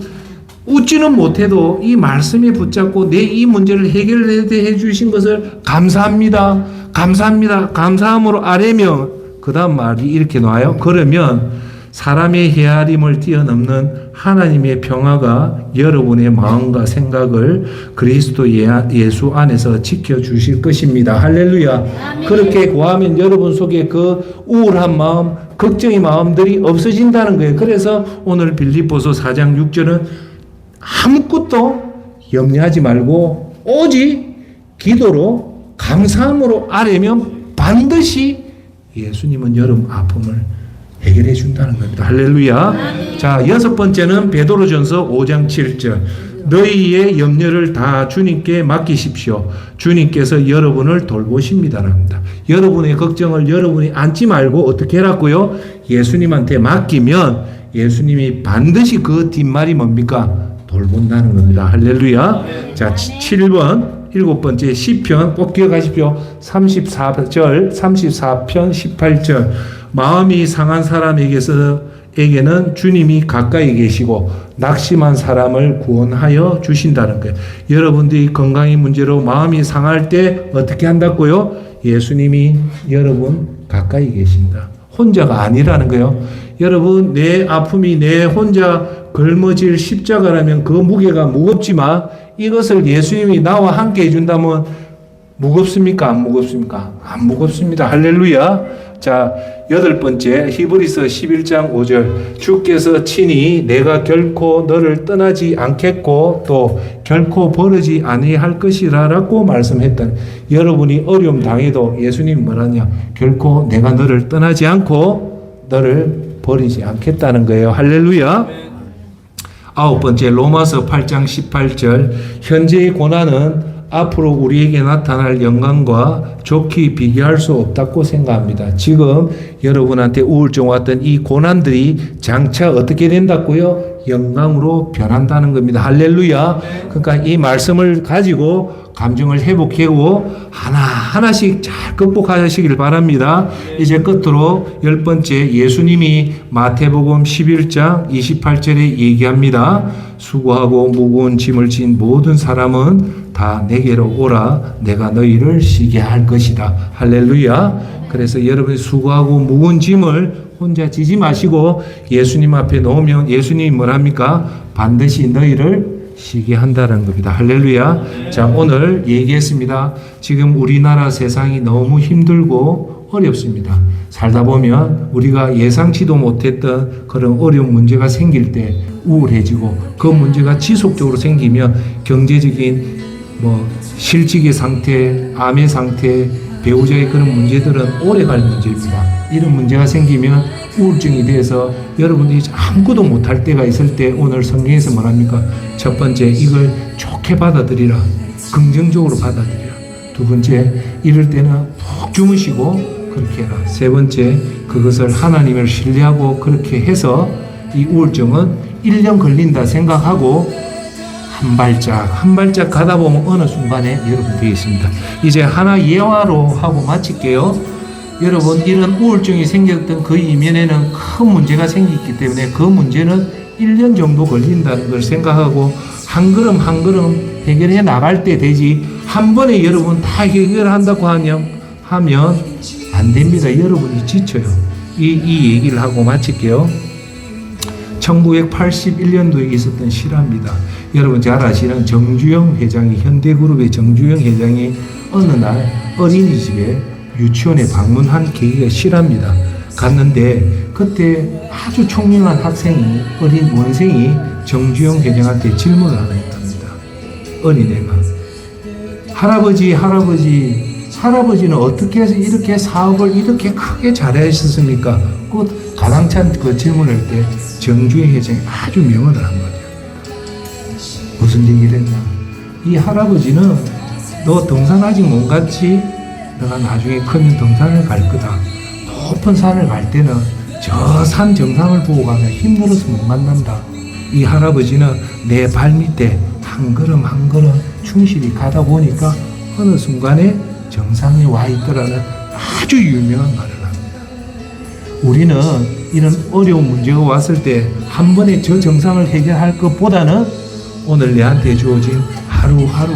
웃지는 못해도 이 말씀에 붙잡고 내 이 문제를 해결해 주신 것을 감사합니다. 감사합니다. 감사함으로 아뢰면 그 다음 말이 이렇게 나와요. 그러면 사람의 헤아림을 뛰어넘는 하나님의 평화가 여러분의 마음과 생각을 그리스도 예수 안에서 지켜주실 것입니다. 할렐루야. 아멘. 그렇게 구하면 여러분 속에 그 우울한 마음, 걱정의 마음들이 없어진다는 거예요. 그래서 오늘 빌립보서 4장 6절은 아무것도 염려하지 말고 오직 기도로 감사함으로 아뢰면 반드시 예수님은 여러분 아픔을 해결해 준다는 겁니다. 할렐루야. 자, 여섯 번째는 베드로전서 5장 7절. 너희의 염려를 다 주님께 맡기십시오. 주님께서 여러분을 돌보십니다랍니다. 여러분의 걱정을 여러분이 안지 말고 어떻게 해라고요? 예수님한테 맡기면 예수님이 반드시 그 뒷말이 뭡니까? 돌본다는 겁니다. 할렐루야. 자, 7번 일곱 번째 시편 꼭 기억하십시오. 34편 18절. 마음이 상한 사람에게는 주님이 가까이 계시고 낙심한 사람을 구원하여 주신다는 거예요. 여러분들이 건강의 문제로 마음이 상할 때 어떻게 한다고요? 예수님이 여러분 가까이 계신다. 혼자가 아니라는 거예요. 여러분, 내 아픔이 내 혼자 걸머질 십자가라면 그 무게가 무겁지만 이것을 예수님이 나와 함께 해준다면 무겁습니까? 안 무겁습니까? 안 무겁습니다. 할렐루야. 자, 여덟 번째 히브리서 11장 5절. 주께서 친히 내가 결코 너를 떠나지 않겠고 또 결코 버리지 아니할 것이라라고 말씀했다. 여러분이 어려움 당해도 예수님 뭐라냐? 결코 내가 너를 떠나지 않고 너를 버리지 않겠다는 거예요. 할렐루야. 아홉 번째 로마서 8장 18절. 현재의 고난은 앞으로 우리에게 나타날 영광과 좋게 비교할 수 없다고 생각합니다. 지금 여러분한테 우울증 왔던 이 고난들이 장차 어떻게 된다고요? 영광으로 변한다는 겁니다. 할렐루야. 그러니까 이 말씀을 가지고 감정을 회복하고 하나하나씩 잘 극복하시길 바랍니다. 이제 끝으로 열 번째 예수님이 마태복음 11장 28절에 얘기합니다. 수고하고 무거운 짐을 진 모든 사람은 다 내게로 오라. 내가 너희를 쉬게 할 것이다. 할렐루야. 그래서 여러분이 수고하고 무거운 짐을 혼자 지지 마시고 예수님 앞에 놓으면 예수님이 뭐랍니까? 반드시 너희를 쉬게 한다는 겁니다. 할렐루야. 자, 오늘 얘기했습니다. 지금 우리나라 세상이 너무 힘들고 어렵습니다. 살다 보면 우리가 예상치도 못했던 그런 어려운 문제가 생길 때 우울해지고 그 문제가 지속적으로 생기면 경제적인 실직의 상태, 암의 상태, 배우자의 그런 문제들은 오래갈 문제입니다. 이런 문제가 생기면 우울증이 돼서 여러분들이 아무것도 못할 때가 있을 때 오늘 성경에서 말합니까? 첫 번째, 이걸 좋게 받아들이라. 긍정적으로 받아들이라. 두 번째, 이럴 때는 푹 주무시고 그렇게 해라. 세 번째, 그것을 하나님을 신뢰하고 그렇게 해서 이 우울증은 1년 걸린다 생각하고 한 발짝 가다 보면 어느 순간에 여러분 되겠습니다. 이제 하나 예화로 하고 마칠게요. 여러분, 이런 우울증이 생겼던 그 이면에는 큰 문제가 생겼기 때문에 그 문제는 1년 정도 걸린다는 걸 생각하고 한 걸음 한 걸음 해결해 나갈 때 되지 한 번에 여러분 다 해결한다고 하면 안 됩니다. 여러분이 지쳐요. 이 얘기를 하고 마칠게요. 1981년도에 있었던 실화입니다. 여러분 잘 아시는 정주영 회장이, 현대그룹의 정주영 회장이 어느 날 어린이집에 유치원에 방문한 계기가 실화입니다. 갔는데 그때 아주 총명한 학생이, 어린 원생이 정주영 회장한테 질문을 하나 했답니다. 어린애가 할아버지는 어떻게 해서 이렇게 사업을 이렇게 크게 잘하셨습니까? 그 가당찬 그 질문을 할 때 정주영 회장이 아주 명언을 한 거예요. 무슨 얘기를 했나? 이 할아버지는 너 등산 아직 못 갔지? 너가 나중에 크면 등산을 갈 거다. 높은 산을 갈 때는 저 산 정상을 보고 가면 힘들어서 못 만난다. 이 할아버지는 내 발 밑에 한 걸음 한 걸음 충실히 가다 보니까 어느 순간에 정상에 와 있더라는 아주 유명한 말을 합니다. 우리는 이런 어려운 문제가 왔을 때 한 번에 저 정상을 해결할 것보다는 오늘 내한테 주어진 하루하루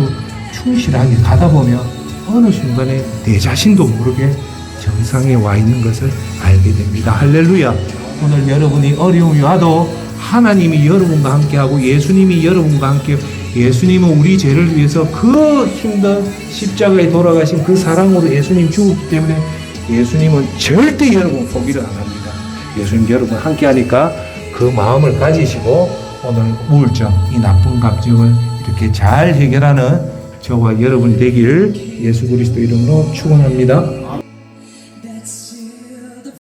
충실하게 가다 보면 어느 순간에 내 자신도 모르게 정상에 와 있는 것을 알게 됩니다. 할렐루야. 오늘 여러분이 어려움이 와도 하나님이 여러분과 함께하고 예수님이 여러분과 함께, 예수님은 우리 죄를 위해서 그 힘든 십자가에 돌아가신 그 사랑으로 예수님 죽었기 때문에 예수님은 절대 여러분 포기를 안 합니다. 예수님 여러분 함께하니까 그 마음을 가지시고 오늘 우울증, 이 나쁜 감정을 이렇게 잘 해결하는 저와 여러분이 되길 예수 그리스도 이름으로 축원합니다.